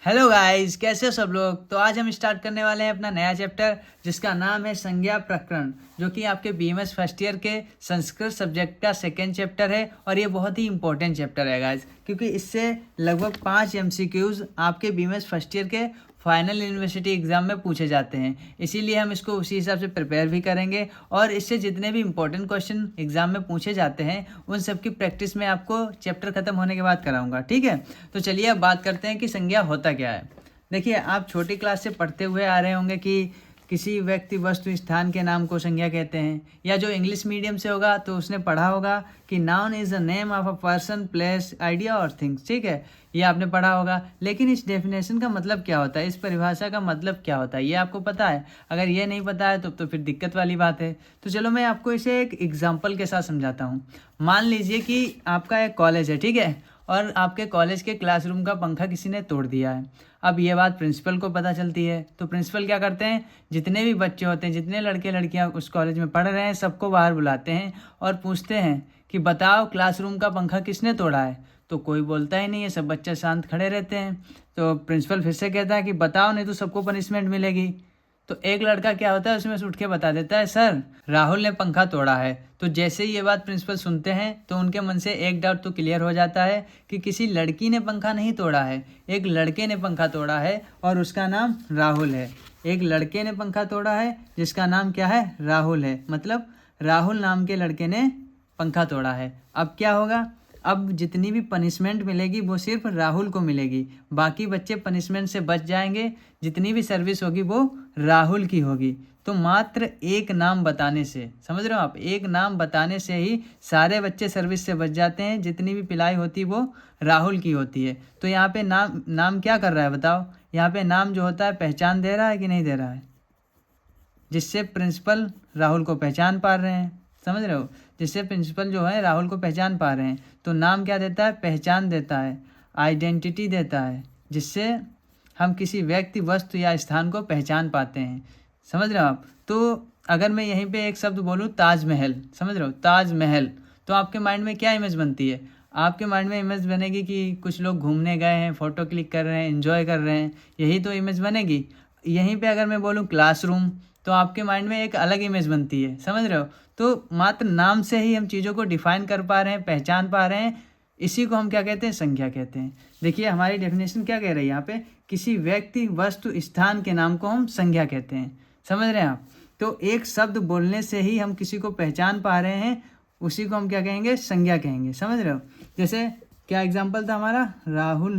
Hello guys, कैसे हो सब लोग। तो आज हम स्टार्ट करने वाले हैं अपना नया चैप्टर जिसका नाम है संज्ञा प्रकरण, जो कि आपके बीएमएस फर्स्ट ईयर के संस्कृत सब्जेक्ट का सेकेंड चैप्टर है। और ये बहुत ही इंपॉर्टेंट चैप्टर है गाइस, क्योंकि इससे लगभग 5 एमसीक्यूज आपके बीएमएस फर्स्ट ईयर के फाइनल यूनिवर्सिटी एग्जाम में पूछे जाते हैं। इसीलिए हम इसको उसी हिसाब से प्रिपेयर भी करेंगे और इससे जितने भी इंपॉर्टेंट क्वेश्चन एग्जाम में पूछे जाते हैं उन सब की प्रैक्टिस में आपको चैप्टर खत्म होने के बाद कराऊंगा। ठीक है, तो चलिए अब बात करते हैं कि संज्ञा होता क्या है। देखिए, आप छोटी क्लास से पढ़ते हुए आ रहे होंगे कि किसी व्यक्ति वस्तु स्थान के नाम को संज्ञा कहते हैं, या जो इंग्लिश मीडियम से होगा तो उसने पढ़ा होगा कि noun is a name of a person, place, idea और थिंग्स। ठीक है, ये आपने पढ़ा होगा। लेकिन इस डेफिनेशन का मतलब क्या होता है, इस परिभाषा का मतलब क्या होता है, ये आपको पता है? अगर ये नहीं पता है तो फिर दिक्कत वाली बात है। तो चलो मैं आपको इसे एक एग्जाम्पल के साथ समझाता हूँ। मान लीजिए कि आपका एक कॉलेज है, ठीक है, और आपके कॉलेज के क्लासरूम का पंखा किसी ने तोड़ दिया है। अब ये बात प्रिंसिपल को पता चलती है, तो प्रिंसिपल क्या करते हैं, जितने भी बच्चे होते हैं, जितने लड़के लड़कियां उस कॉलेज में पढ़ रहे हैं, सबको बाहर बुलाते हैं और पूछते हैं कि बताओ क्लासरूम का पंखा किसने तोड़ा है। तो कोई बोलता ही नहीं है, सब बच्चे शांत खड़े रहते हैं। तो प्रिंसिपल फिर से कहता है कि बताओ, नहीं तो सबको पनिशमेंट मिलेगी। तो एक लड़का क्या होता है, उसमें से उठ के बता देता है, सर राहुल ने पंखा तोड़ा है। तो जैसे ही ये बात प्रिंसिपल सुनते हैं तो उनके मन से एक डाउट तो क्लियर हो जाता है कि किसी लड़की ने पंखा नहीं तोड़ा है, एक लड़के ने पंखा तोड़ा है और उसका नाम राहुल है। एक लड़के ने पंखा तोड़ा है जिसका नाम क्या है, राहुल है। मतलब राहुल नाम के लड़के ने पंखा तोड़ा है। अब क्या होगा, अब जितनी भी पनिशमेंट मिलेगी वो सिर्फ राहुल को मिलेगी, बाकी बच्चे पनिशमेंट से बच जाएंगे। जितनी भी सर्विस होगी वो राहुल की होगी। तो मात्र एक नाम बताने से, समझ रहे हो आप, एक नाम बताने से ही सारे बच्चे सर्विस से बच जाते हैं। जितनी भी पिलाई होती है वो राहुल की होती है। तो यहाँ पे नाम नाम क्या कर रहा है बताओ, यहाँ पे नाम जो होता है पहचान दे रहा है कि नहीं दे रहा है, जिससे प्रिंसिपल राहुल को पहचान पा रहे हैं। समझ रहे हो, जिससे प्रिंसिपल जो है राहुल को पहचान पा रहे हैं। तो नाम क्या देता है, पहचान देता है, आइडेंटिटी देता है, जिससे हम किसी व्यक्ति, वस्तु या स्थान को पहचान पाते हैं। समझ रहे हो आप। तो अगर मैं यहीं पे एक शब्द बोलूँ, ताजमहल, समझ रहे हो, ताजमहल, तो आपके माइंड में क्या इमेज बनती है? आपके माइंड में इमेज बनेगी कि कुछ लोग घूमने गए हैं, फ़ोटो क्लिक कर रहे हैं, एंजॉय कर रहे हैं, यही तो इमेज बनेगी। यहीं पे अगर मैं बोलूँ क्लासरूम, तो आपके माइंड में एक अलग इमेज बनती है। समझ रहे हो। तो मात्र नाम से ही हम चीज़ों को डिफाइन कर पा रहे हैं, पहचान पा रहे हैं। इसी को हम क्या कहते हैं, संज्ञा कहते हैं। देखिए हमारी डेफिनेशन क्या कह रही है यहाँ पे, किसी व्यक्ति, वस्तु, स्थान के नाम को हम संज्ञा कहते हैं। समझ रहे हैं आप। तो एक शब्द बोलने से ही हम किसी को पहचान पा रहे हैं, उसी को हम क्या कहेंगे, संज्ञा कहेंगे। समझ रहे हो। जैसे क्या एग्जाम्पल था हमारा, राहुल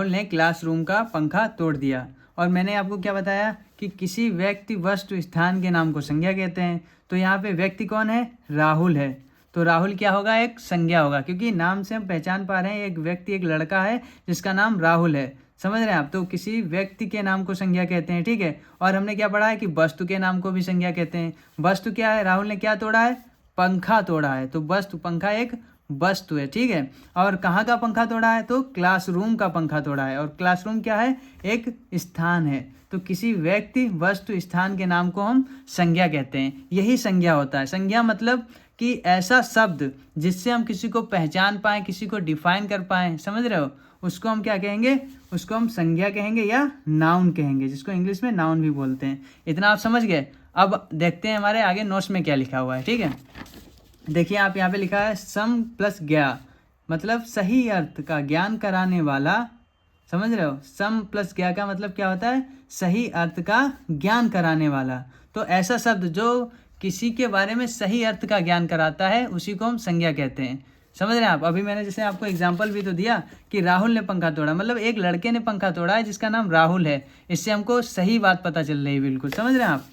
ने क्लासरूम का पंखा तोड़ दिया। और मैंने आपको क्या बताया कि किसी व्यक्ति, वस्तु, स्थान के नाम को संज्ञा कहते हैं। तो यहाँ पे व्यक्ति कौन है, राहुल है। तो राहुल क्या होगा, एक संज्ञा होगा, क्योंकि नाम से हम पहचान पा रहे हैं एक व्यक्ति, एक लड़का है जिसका नाम राहुल है। समझ रहे हैं आप। तो किसी व्यक्ति के नाम को संज्ञा कहते हैं, ठीक है। और हमने क्या पढ़ा है कि वस्तु के नाम को भी संज्ञा कहते हैं। वस्तु क्या है, राहुल ने क्या तोड़ा है, पंखा तोड़ा है। तो वस्तु, पंखा एक वस्तु है, ठीक है। और कहाँ का पंखा तोड़ा है, तो क्लासरूम का पंखा तोड़ा है। और क्लासरूम क्या है, एक स्थान है। तो किसी व्यक्ति, वस्तु, स्थान के नाम को हम संज्ञा कहते हैं। यही संज्ञा होता है। संज्ञा मतलब कि ऐसा शब्द जिससे हम किसी को पहचान पाएँ, किसी को डिफाइन कर पाएँ। समझ रहे हो, उसको हम क्या कहेंगे, उसको हम संज्ञा कहेंगे या नाउन कहेंगे, जिसको इंग्लिश में नाउन भी बोलते हैं। इतना आप समझ गए। अब देखते हैं हमारे आगे नोट्स में क्या लिखा हुआ है, ठीक है। देखिए आप यहाँ पे लिखा है सम प्लस ज्ञा, मतलब सही अर्थ का ज्ञान कराने वाला। समझ रहे हो, सम प्लस ज्ञा का मतलब क्या होता है, सही अर्थ का ज्ञान कराने वाला। तो ऐसा शब्द जो किसी के बारे में सही अर्थ का ज्ञान कराता है, उसी को हम संज्ञा कहते हैं। समझ रहे हैं आप। अभी मैंने जैसे आपको एग्जाम्पल भी तो दिया कि राहुल ने पंखा तोड़ा, मतलब एक लड़के ने पंखा तोड़ा है जिसका नाम राहुल है। इससे हमको सही बात पता चल रही है, बिल्कुल समझ रहे हैं आप।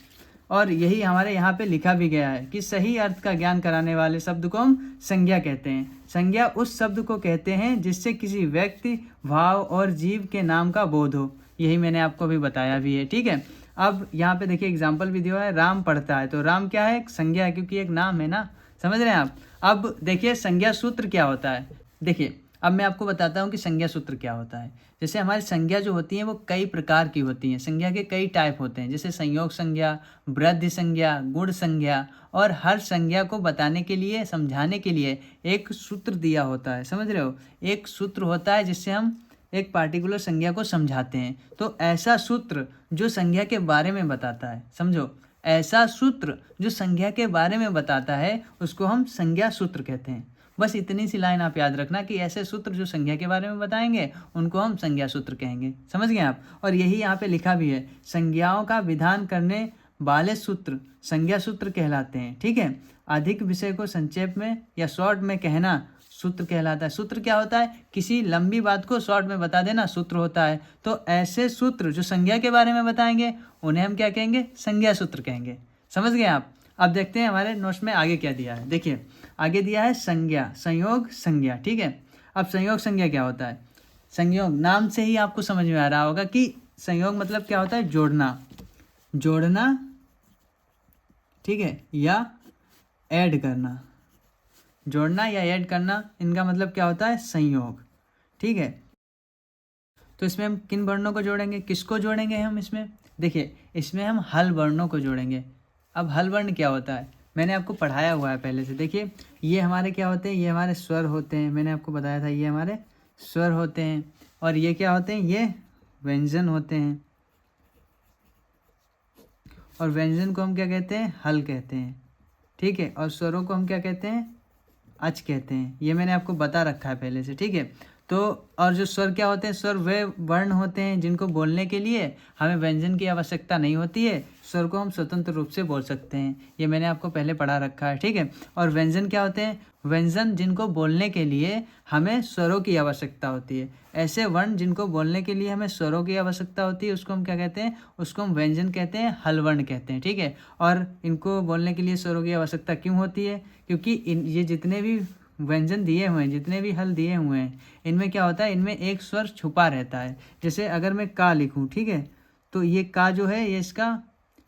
और यही हमारे यहाँ पे लिखा भी गया है कि सही अर्थ का ज्ञान कराने वाले शब्द को हम संज्ञा कहते हैं। संज्ञा उस शब्द को कहते हैं जिससे किसी व्यक्ति, भाव और जीव के नाम का बोध हो। यही मैंने आपको भी बताया भी है, ठीक है। अब यहाँ पे देखिए एग्जाम्पल भी दिया है, राम पढ़ता है। तो राम क्या है, एक संज्ञा है, क्योंकि एक नाम है ना। समझ रहे हैं आप। अब देखिए संज्ञा सूत्र क्या होता है। देखिए अब मैं आपको बताता हूँ कि संज्ञा सूत्र क्या होता है। जैसे हमारी संज्ञा जो होती है वो कई प्रकार की होती हैं, संज्ञा के कई टाइप होते हैं, जैसे संयोग संज्ञा, वृद्धि संज्ञा, गुण संज्ञा। और हर संज्ञा को बताने के लिए, समझाने के लिए एक सूत्र दिया होता है, समझ रहे हो। एक सूत्र होता है जिससे हम एक पार्टिकुलर संज्ञा को समझाते हैं। तो ऐसा सूत्र जो संज्ञा के बारे में बताता है, समझो, ऐसा सूत्र जो संज्ञा के बारे में बताता है उसको हम संज्ञा सूत्र कहते हैं। बस इतनी सी लाइन आप याद रखना कि ऐसे सूत्र जो संज्ञा के बारे में बताएंगे उनको हम संज्ञा सूत्र कहेंगे, समझ गए आप। और यही यहाँ पे लिखा भी है, संज्ञाओं का विधान करने वाले सूत्र संज्ञा सूत्र कहलाते हैं, ठीक है। अधिक विषय को संक्षेप में या शॉर्ट में कहना सूत्र कहलाता है। सूत्र क्या होता है, किसी लंबी बात को शॉर्ट में बता देना सूत्र होता है। तो ऐसे सूत्र जो संज्ञा के बारे में बताएंगे उन्हें हम क्या कहेंगे, संज्ञा सूत्र कहेंगे, समझ गए आप। अब देखते हैं हमारे नोट्स में आगे क्या दिया है। देखिए आगे दिया है संज्ञा, संयोग संज्ञा, ठीक है। अब संयोग संज्ञा क्या होता है, संयोग नाम से ही आपको समझ में आ रहा होगा कि संयोग मतलब क्या होता है, जोड़ना, जोड़ना, ठीक है, या ऐड करना। जोड़ना या ऐड करना, इनका मतलब क्या होता है, संयोग, ठीक है। तो इसमें हम किन वर्णों को जोड़ेंगे, किसको जोड़ेंगे हम इसमें, देखिए इसमें हम हल वर्णों को जोड़ेंगे। अब हल वर्ण क्या होता है, मैंने आपको पढ़ाया हुआ है पहले से। देखिए ये हमारे क्या होते हैं, ये हमारे स्वर होते हैं, मैंने आपको बताया था ये हमारे स्वर होते हैं। और ये क्या होते हैं, ये व्यंजन होते हैं। और व्यंजन को हम क्या कहते हैं, हल कहते हैं, ठीक है। और स्वरों को हम क्या कहते हैं, अच कहते हैं। ये मैंने आपको बता रखा है पहले से, ठीक है। तो और जो स्वर क्या होते हैं, स्वर वे वर्ण होते हैं जिनको बोलने के लिए हमें व्यंजन की आवश्यकता नहीं होती है, स्वर को हम स्वतंत्र रूप से बोल सकते हैं। ये मैंने आपको पहले पढ़ा रखा है, ठीक है। और व्यंजन क्या होते हैं, व्यंजन जिनको बोलने के लिए हमें स्वरों की आवश्यकता होती है। ऐसे वर्ण जिनको बोलने के लिए हमें स्वरों की आवश्यकता होती है उसको हम क्या कहते हैं, उसको हम व्यंजन कहते हैं, हल वर्ण कहते हैं, ठीक है। और इनको बोलने के लिए स्वरों की आवश्यकता क्यों होती है, क्योंकि ये जितने भी व्यंजन दिए हुए हैं, जितने भी हल दिए हुए हैं, इनमें क्या होता है, इनमें एक स्वर छुपा रहता है। जैसे अगर मैं का लिखूं, ठीक है, तो ये का जो है ये इसका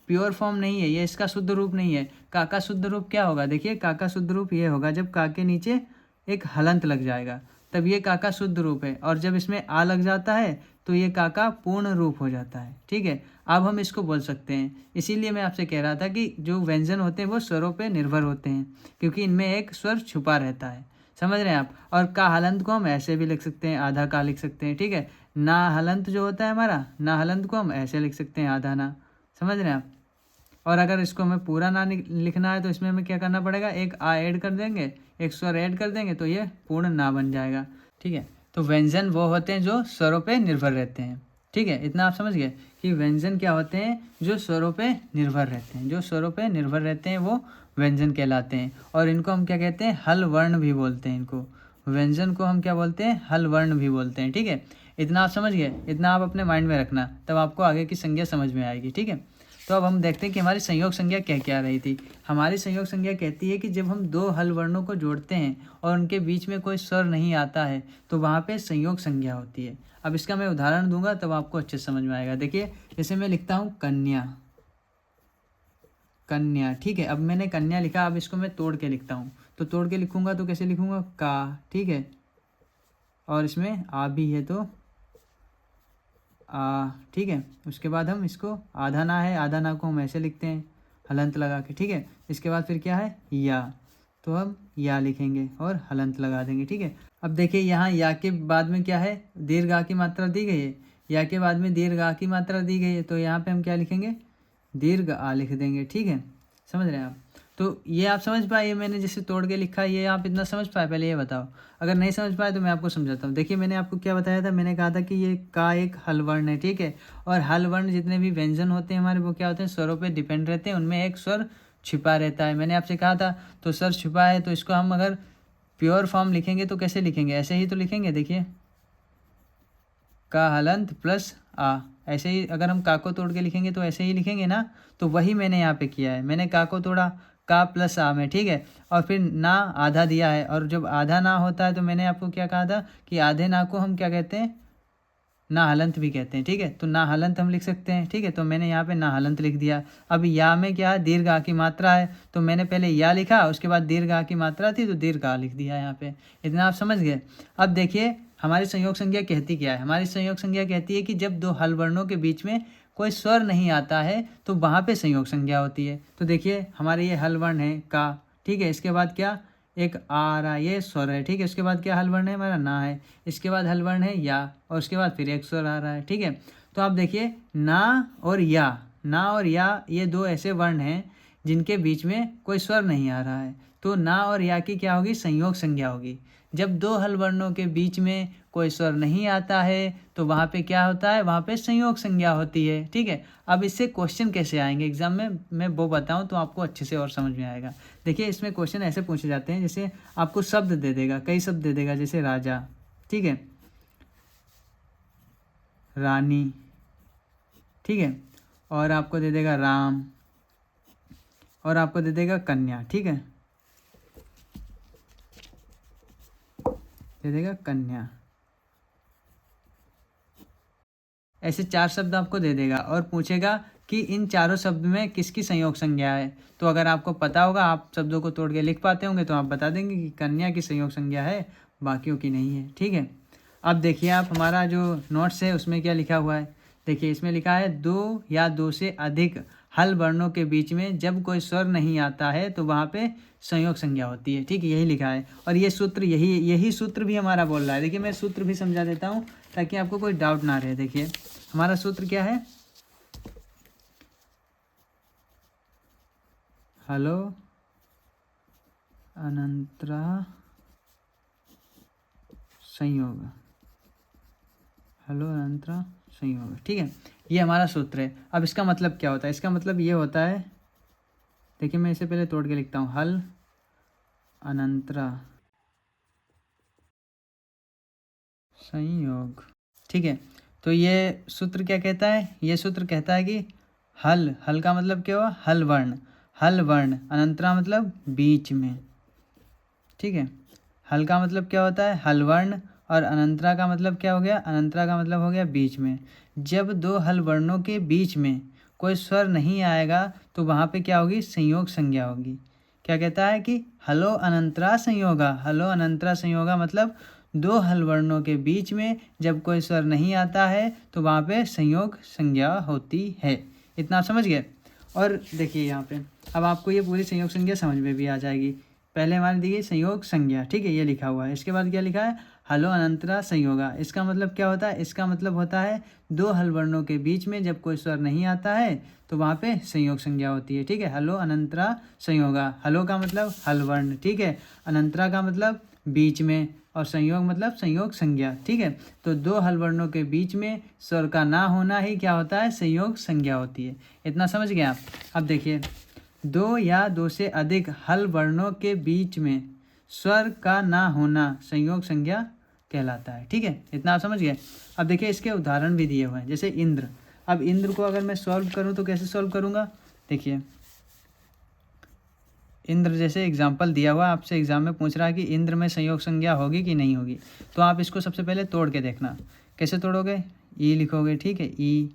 प्योर फॉर्म नहीं है, ये इसका शुद्ध रूप नहीं है। का शुद्ध रूप क्या होगा, देखिए का शुद्ध रूप ये होगा जब का के नीचे एक हलंत लग जाएगा तब ये का शुद्ध रूप है। और जब इसमें आ लग जाता है तो ये का पूर्ण रूप हो जाता है, ठीक है। अब हम इसको बोल सकते हैं। इसीलिए मैं आपसे कह रहा था कि जो व्यंजन होते हैं वो स्वरों पे निर्भर होते हैं, क्योंकि इनमें एक स्वर छुपा रहता है, समझ रहे हैं आप। और का हलंत को हम ऐसे भी लिख सकते हैं, आधा का लिख सकते हैं, ठीक है। ना हलंत जो होता है हमारा, ना हलंत को हम ऐसे लिख सकते हैं, आधा ना, समझ रहे हैं आप। और अगर इसको हमें पूरा ना लिखना है तो इसमें हमें क्या करना पड़ेगा, एक आ ऐड कर देंगे, एक स्वर ऐड कर देंगे तो ये पूर्ण ना बन जाएगा, ठीक है। तो व्यंजन वो होते हैं जो स्वरों पे निर्भर रहते हैं, ठीक है। इतना आप समझ गए कि व्यंजन क्या होते हैं, जो स्वरों पे निर्भर रहते हैं, जो स्वरों पे निर्भर रहते हैं वो व्यंजन कहलाते हैं। और इनको हम क्या कहते हैं, हल वर्ण भी बोलते हैं। इनको व्यंजन को हम क्या बोलते हैं, हल वर्ण भी बोलते हैं, ठीक है। इतना आप समझ गए, इतना आप अपने माइंड में रखना, तब आपको आगे की संज्ञा समझ में आएगी, ठीक है। तो अब हम देखते हैं कि हमारी संयोग संज्ञा क्या क्या रही थी। हमारी संयोग संज्ञा कहती है कि जब हम दो हल वर्णों को जोड़ते हैं और उनके बीच में कोई स्वर नहीं आता है तो वहाँ पे संयोग संज्ञा होती है। अब इसका मैं उदाहरण दूंगा तब आपको अच्छे समझ में आएगा। देखिए जैसे मैं लिखता हूँ कन्या, कन्या, ठीक है। अब मैंने कन्या लिखा, अब इसको मैं तोड़ के लिखता हूँ, तो तोड़ के लिखूंगा तो कैसे लिखूंगा, का, ठीक है। और इसमें आ भी है तो ठीक है। उसके बाद हम इसको आधा ना है, आधा ना को हम ऐसे लिखते हैं हलंत लगा के, ठीक है। इसके बाद फिर क्या है, या, तो हम या लिखेंगे और हलंत लगा देंगे, ठीक है। अब देखिए यहाँ या के बाद में क्या है, दीर्घ आ की मात्रा दी गई है, या के बाद में दीर्घ आ की मात्रा दी गई है, तो यहाँ पे हम क्या लिखेंगे, दीर्घ आ लिख देंगे, ठीक है। समझ रहे हैं आप। तो ये आप समझ पाए, ये मैंने जैसे तोड़ के लिखा है, ये आप इतना समझ पाए, पहले ये बताओ। अगर नहीं समझ पाए तो मैं आपको समझाता हूँ। देखिए मैंने आपको क्या बताया था, मैंने कहा था कि ये का एक हल वर्ण है, ठीक है। और हल वर्ण जितने भी व्यंजन होते हैं हमारे वो क्या होते हैं, स्वरों पे डिपेंड रहते हैं, उनमें एक स्वर छिपा रहता है। मैंने आपसे कहा था, तो स्वर छिपा है तो इसको हम अगर प्योर फॉर्म लिखेंगे तो कैसे लिखेंगे, ऐसे ही तो लिखेंगे। देखिए का हलंत प्लस आ, ऐसे ही अगर हम का को तोड़ के लिखेंगे तो ऐसे ही लिखेंगे ना। तो वही मैंने यहाँ पे किया है, मैंने का को तोड़ा का प्लस आ में, ठीक है। और फिर ना आधा दिया है, और जब आधा ना होता है तो मैंने आपको क्या कहा था कि आधे ना को हम क्या कहते हैं, ना हलंत भी कहते हैं, ठीक है। तो ना हलंत हम लिख सकते हैं, ठीक है। तो मैंने यहाँ पे ना हलंत लिख दिया। अब या में क्या है, दीर्घ आ की मात्रा है, तो मैंने पहले या लिखा, उसके बाद दीर्घ आ की मात्रा थी तो दीर्घ आ लिख दिया यहाँ पे। इतना आप समझ गए। अब देखिए हमारी संयोग संज्ञा कहती क्या है। हमारी संयोग संज्ञा कहती है कि जब दो हल वर्णों के बीच में कोई स्वर नहीं आता है तो वहाँ पे संयोग संज्ञा होती है। तो देखिए हमारे ये हल वर्ण है का, ठीक है। इसके बाद क्या, एक आ रहा है, ये स्वर है, ठीक है। उसके बाद क्या हल वर्ण है हमारा, ना है। इसके बाद हल वर्ण है या, और उसके बाद फिर एक स्वर आ रहा है, ठीक है। तो आप देखिए ना और या, ना और या ये दो ऐसे वर्ण हैं जिनके बीच में कोई स्वर नहीं आ रहा है। तो ना और या की क्या होगी, संयोग संज्ञा होगी। जब दो हल वर्णों के बीच में कोई स्वर नहीं आता है तो वहाँ पे क्या होता है, वहाँ पे संयोग संज्ञा होती है, ठीक है। अब इससे क्वेश्चन कैसे आएंगे एग्जाम में, मैं वो बताऊँ तो आपको अच्छे से और समझ में आएगा। देखिए इसमें क्वेश्चन ऐसे पूछे जाते हैं, जैसे आपको शब्द दे देगा, कई शब्द दे देगा, जैसे राजा, ठीक है, रानी, ठीक है, और आपको दे देगा राम, और आपको दे देगा कन्या, ठीक है, दे देगा कन्या। ऐसे 4 शब्द आपको दे देगा और पूछेगा कि इन चारों शब्द में किसकी संयोग संज्ञा है। तो अगर आपको पता होगा, आप शब्दों को तोड़ के लिख पाते होंगे, तो आप बता देंगे कि कन्या की संयोग संज्ञा है, बाकियों की नहीं है, ठीक है। अब देखिए आप हमारा जो नोट्स है उसमें क्या लिखा हुआ है। देखिए इसमें लिखा है दो या दो से अधिक हल वर्णों के बीच में जब कोई स्वर नहीं आता है तो वहाँ पे संयोग संज्ञा होती है, ठीक है, यही लिखा है। और ये सूत्र यही सूत्र भी हमारा बोल रहा है। देखिए मैं सूत्र भी समझा देता हूँ ताकि आपको कोई डाउट ना रहे। देखिए हमारा सूत्र क्या है, हलो अनंतरा संयोग, हलो अनंतरा संयोग, ठीक है, ये हमारा सूत्र है। अब इसका मतलब क्या होता है, इसका मतलब ये होता है, देखिए मैं इसे पहले तोड़ के लिखता हूँ, हल अनंतरा संयोग, ठीक है। तो ये सूत्र क्या कहता है, ये सूत्र कहता है कि हल का मतलब क्या हुआ, हल वर्ण, अनंतरा मतलब बीच में, ठीक है। हल का मतलब क्या होता है, हल वर्ण, और अनंतरा का मतलब क्या हो गया, अनंतरा का मतलब हो गया बीच में। जब दो हल वर्णों के बीच में कोई स्वर नहीं आएगा तो वहाँ पे क्या होगी, संयोग संज्ञा होगी। क्या कहता है कि हलो अनंतरा संयोगा, हलो अनंतरा संयोगा मतलब दो हल वर्णों के बीच में जब कोई स्वर नहीं आता है तो वहाँ पे संयोग संज्ञा होती है। इतना आप समझ गए। और देखिए यहाँ पे अब आपको ये पूरी संयोग संज्ञा समझ में भी आ जाएगी। पहले हमारे दी गई संयोग संज्ञा, ठीक है, ये लिखा हुआ है। इसके बाद क्या लिखा है, हलो अनंतरा संयोगा। इसका मतलब क्या होता है, इसका मतलब होता है दो हल वर्णों के बीच में जब कोई स्वर नहीं आता है तो वहाँ पे संयोग संज्ञा होती है, ठीक है। हलो अनंतरा संयोगा, हलो का मतलब हल वर्ण, ठीक है, अनंतरा का मतलब बीच में, और संयोग मतलब संयोग संज्ञा, ठीक है। तो दो हल वर्णों के बीच में स्वर का ना होना ही क्या होता है, संयोग संज्ञा होती है। इतना समझ गए आप। अब देखिए दो या दो से अधिक हल वर्णों के बीच में स्वर का ना होना संयोग संज्ञा कहलाता है, ठीक है। इतना आप समझ गए। अब देखिए इसके उदाहरण भी दिए हुए हैं, जैसे इंद्र। अब इंद्र को अगर मैं सॉल्व करूं तो कैसे सॉल्व करूंगा, देखिए इंद्र जैसे एग्जाम्पल दिया हुआ, आपसे एग्जाम में पूछ रहा है कि इंद्र में संयोग संज्ञा होगी कि नहीं होगी। तो आप इसको सबसे पहले तोड़ के देखना। कैसे तोड़ोगे, ई लिखोगे, ठीक है, ई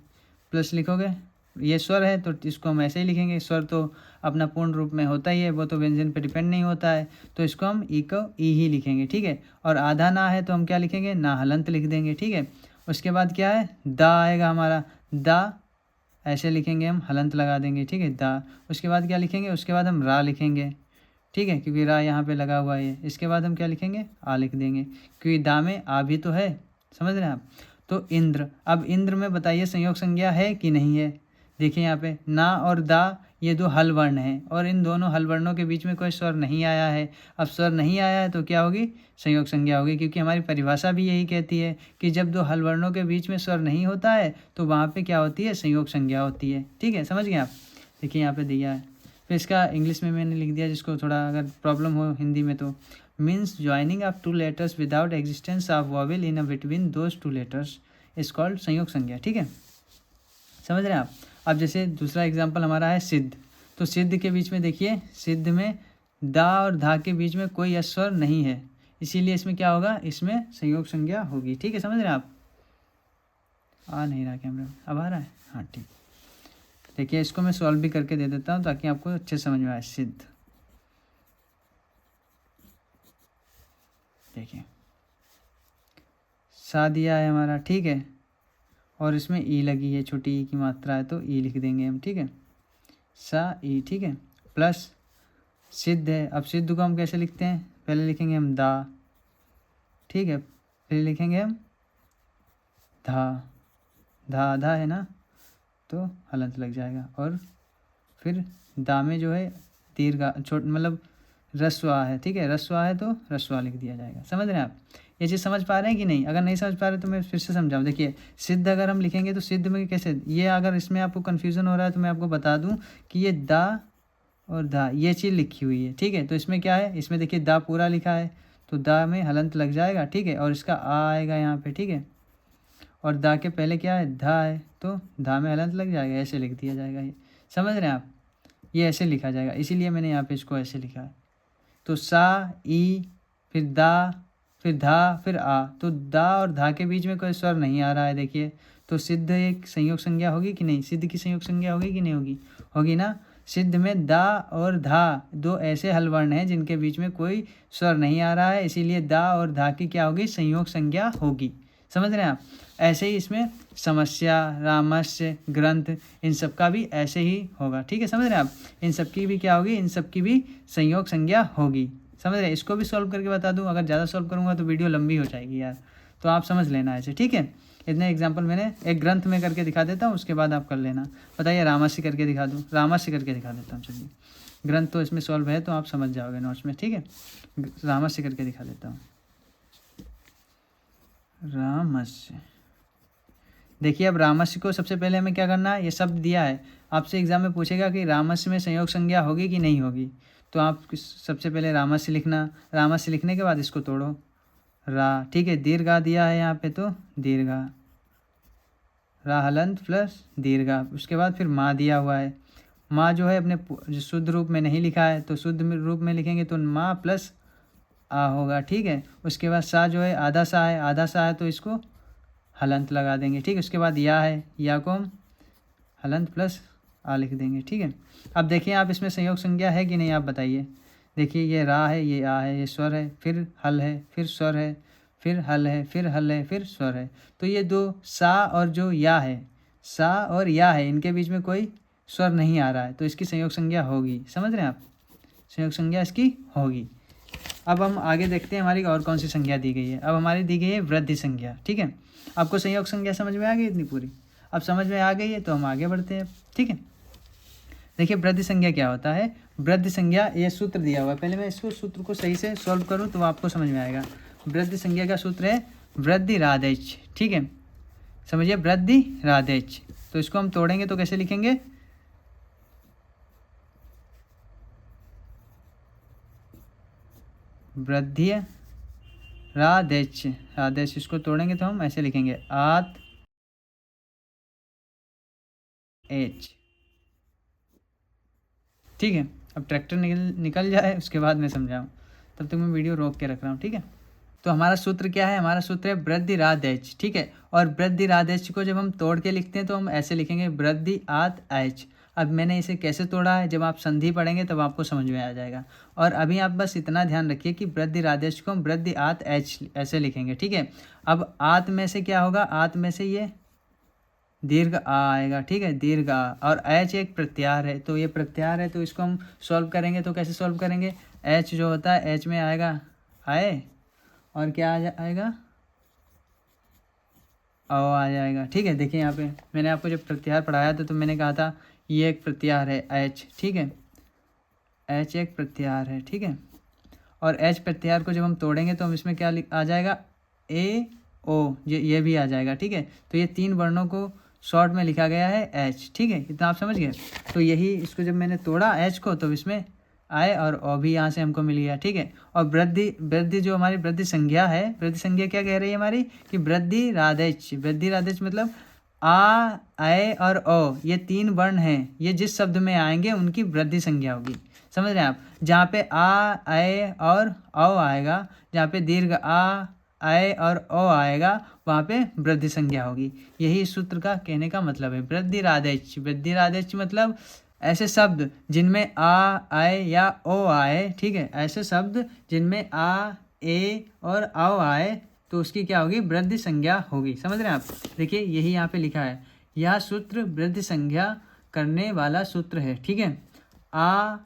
प्लस लिखोगे, ये स्वर है तो इसको हम ऐसे ही लिखेंगे। स्वर तो अपना पूर्ण रूप में होता ही है, वो तो व्यंजन पर डिपेंड नहीं होता है, तो इसको हम ई को ई ही लिखेंगे, ठीक है। और आधा ना है तो हम क्या लिखेंगे, ना हलंत लिख देंगे, ठीक है। उसके बाद क्या है, दा आएगा हमारा, दा ऐसे लिखेंगे, हम हलंत लगा देंगे, ठीक है, दा। उसके बाद क्या लिखेंगे, उसके बाद हम रा लिखेंगे, ठीक है, क्योंकि रा यहाँ पे लगा हुआ है। इसके बाद हम क्या लिखेंगे, आ लिख देंगे, क्योंकि दा में आ भी तो है, समझ रहे हैं आप। तो इंद्र, अब इंद्र में बताइए संयोग संज्ञा है कि नहीं है। देखिए यहाँ पे ना और दा ये दो हल वर्ण हैं और इन दोनों हल वर्णों के बीच में कोई स्वर नहीं आया है। अब स्वर नहीं आया है तो क्या होगी, संयोग संज्ञा होगी, क्योंकि हमारी परिभाषा भी यही कहती है कि जब दो हल वर्णों के बीच में स्वर नहीं होता है तो वहाँ पे क्या होती है, संयोग संज्ञा होती है, ठीक है, समझ गए आप। देखिए यहाँ पे दिया है, फिर इसका इंग्लिश में मैंने लिख दिया, जिसको थोड़ा अगर प्रॉब्लम हो हिंदी में तो means joining of two letters without existence of vowel in a between those two letters is called संयोग संज्ञा, ठीक है, समझ रहे हैं आप। अब जैसे दूसरा एग्जाम्पल हमारा है सिद्ध। तो सिद्ध के बीच में देखिए, सिद्ध में दा और धा के बीच में कोई स्वर नहीं है, इसीलिए इसमें क्या होगा, इसमें संयोग संज्ञा होगी, ठीक है, समझ रहे हैं आप। आ नहीं रहा कैमरे में, अब आ रहा है? हाँ ठीक। देखिए इसको मैं सॉल्व भी करके दे देता हूँ ताकि आपको अच्छे समझ में आए। सिद्ध, देखिए सा दिया है हमारा, ठीक है, और इसमें ई लगी है, छोटी ई की मात्रा है तो ई लिख देंगे हम, ठीक है, सा ई, ठीक है, प्लस सिद्ध है। अब सिद्ध को हम कैसे लिखते हैं? पहले लिखेंगे हम दा, ठीक है, फिर लिखेंगे हम धा, धा धा है ना, तो हलंत लग जाएगा। और फिर दा में जो है दीर्घ छोट मतलब रस्वा है, ठीक है, रस्वा है तो रस्वा लिख दिया जाएगा। समझ रहे हैं आप? ये चीज़ समझ पा रहे हैं कि नहीं? अगर नहीं समझ पा रहे तो मैं फिर से समझाऊँ। देखिए सिद्ध अगर हम लिखेंगे तो सिद्ध में कैसे, ये अगर इसमें आपको कन्फ्यूज़न हो रहा है तो मैं आपको बता दूँ कि ये दा और धा ये चीज़ लिखी हुई है, ठीक है। तो इसमें क्या है, इसमें देखिए दा पूरा लिखा है तो दा में हलंत लग जाएगा, ठीक है, और इसका आ आएगा यहाँ पे, ठीक है, और दा के पहले क्या है, धा है, तो धा में हलंत लग जाएगा, ऐसे लिख दिया जाएगा। ये समझ रहे हैं आप? ये ऐसे लिखा जाएगा, इसीलिए मैंने यहाँ पे इसको ऐसे लिखा है। तो सा ई, फिर दा, फिर धा, फिर आ, तो दा और धा के बीच में कोई स्वर नहीं आ रहा है, देखिए। तो सिद्ध एक संयोग संज्ञा होगी कि नहीं? सिद्ध की संयोग संज्ञा होगी कि नहीं होगी? होगी ना। सिद्ध में दा और धा दो ऐसे हल वर्ण हैं जिनके बीच में कोई स्वर नहीं आ रहा है, इसीलिए दा और धा की क्या होगी, संयोग संज्ञा होगी। समझ रहे हैं आप? ऐसे ही इसमें समस्या, रामस्य, ग्रंथ, इन सब का भी ऐसे ही होगा, ठीक है। समझ रहे हैं आप? इन सब की भी क्या होगी, इन सब की भी संयोग संज्ञा होगी। समझ रहे हैं? इसको भी सॉल्व करके बता दूं, अगर ज़्यादा सॉल्व करूंगा तो वीडियो लंबी हो जाएगी यार, तो आप समझ लेना ऐसे, ठीक है। इतने एग्जाम्पल मैंने एक ग्रंथ में करके दिखा देता हूँ, उसके बाद आप कर लेना। बताइए रामस्य करके दिखा दूँ? रामस्य करके दिखा देता हूँ, चलिए। ग्रंथ तो इसमें सॉल्व है तो आप समझ जाओगे नोट्स में, ठीक है। रामस्य करके दिखा देता हूँ। रामस्य, देखिए अब रामस्य को सबसे पहले हमें क्या करना है, ये शब्द दिया है, आपसे एग्जाम में पूछेगा कि रामस्य में संयोग संज्ञा होगी कि नहीं होगी, तो आप सबसे पहले रामस्य लिखना। रामस्य लिखने के बाद इसको तोड़ो, रा, ठीक है, दीर्घा दिया है यहाँ पे तो दीर्घा, रा हलंत प्लस दीर्घा, उसके बाद फिर माँ दिया हुआ है। माँ जो है अपने जो शुद्ध रूप में नहीं लिखा है, तो शुद्ध रूप में लिखेंगे तो माँ प्लस आ होगा, ठीक है। उसके बाद सा जो है आधा सा है, आधा सा है तो इसको हलंत लगा देंगे, ठीक है। उसके बाद या है, या को हम हलंत प्लस आ लिख देंगे, ठीक है। अब देखिए आप इसमें संयोग संज्ञा है कि नहीं, आप बताइए। देखिए ये रा है, ये आ है, ये स्वर है, फिर हल है, फिर स्वर है, फिर हल है, फिर हल है, फिर स्वर है। तो ये दो सा और जो या है, सा और या है, इनके बीच में कोई स्वर नहीं आ रहा है, तो इसकी संयोग संज्ञा होगी। समझ रहे हैं आप? संयोग संज्ञा इसकी होगी। अब हम आगे देखते हैं हमारी और कौन सी संज्ञा दी गई है। अब हमारी दी गई है वृद्धि संज्ञा, ठीक है। आपको संयोग संज्ञा समझ में आ गई इतनी पूरी? अब समझ में आ गई है तो हम आगे बढ़ते हैं, ठीक है। देखिए वृद्धि संज्ञा क्या होता है। वृद्धि संज्ञा, ये सूत्र दिया हुआ है, पहले मैं इसको सूत्र को सही से सॉल्व करूँ तो आपको समझ में आएगा। वृद्धि संज्ञा का सूत्र है वृद्धि राधेच, ठीक है। समझिए वृद्धि राधेच, तो इसको हम तोड़ेंगे तो कैसे लिखेंगे, वृद्धि राधेच, राधेच, इसको तोड़ेंगे तो हम ऐसे लिखेंगे आत एच, ठीक है। अब ट्रैक्टर निकल जाए उसके बाद मैं समझाऊँ, तब तक मैं वीडियो रोक के रख रहा हूँ, ठीक है। तो हमारा सूत्र क्या है, हमारा सूत्र है वृद्धि राधेच, ठीक है। और वृद्धि राधेच को जब हम तोड़ के लिखते हैं तो हम ऐसे लिखेंगे वृद्धि आत एच। अब मैंने इसे कैसे तोड़ा है, जब आप संधि पढ़ेंगे तब आपको समझ में आ जाएगा। और अभी आप बस इतना ध्यान रखिए कि वृद्धि राधेच को हम वृद्धि आत एच ऐसे लिखेंगे, ठीक है। अब आत में से क्या होगा, आत में से ये दीर्घ आ आएगा, ठीक है, दीर्घ आ, और एच एक प्रत्याहार है, तो ये प्रत्याहार है तो इसको हम सॉल्व करेंगे तो कैसे सॉल्व करेंगे, एच जो होता है एच में आएगा आए, और क्या आएगा, ओ आ जाएगा, ठीक है। देखिए यहाँ पे मैंने आपको जब प्रत्याहार पढ़ाया था तो मैंने कहा था ये एक प्रत्याहार है एच, ठीक है, एच एक प्रत्याहार है, ठीक है। और एच प्रत्याहार को जब हम तोड़ेंगे तो हम इसमें क्या आ जाएगा, ए ओ, ये भी आ जाएगा, ठीक है। तो ये तीन वर्णों को शॉर्ट में लिखा गया है एच, ठीक है, इतना आप समझ गए। तो यही इसको जब मैंने तोड़ा एच को तो इसमें आए और ओ भी यहाँ से हमको मिल गया, ठीक है। और वृद्धि जो हमारी वृद्धि संज्ञा है, वृद्धि संज्ञा क्या कह रही है हमारी, कि वृद्धि राधेच, वृद्धि राधेच मतलब आ, आए और ओ, ये तीन वर्ण हैं, ये जिस शब्द में आएंगे उनकी वृद्धि संज्ञा होगी। समझ रहे हैं आप? जहाँ पे आ, आए और औ आएगा, जहाँ पे दीर्घ आ, आय और ओ आएगा वहाँ पे वृद्धि संज्ञा होगी। यही इस सूत्र का कहने का मतलब है। वृद्धिरादेच, वृद्धिरादेच मतलब ऐसे शब्द जिनमें आ, आय या ओ आए, ठीक है, ऐसे शब्द जिनमें आ, ए और आओ आए तो उसकी क्या होगी, वृद्धि संज्ञा होगी। समझ रहे हैं आप। देखिए यही यहाँ पे लिखा है, यह सूत्र वृद्धि संज्ञा करने वाला सूत्र है, ठीक है। आ,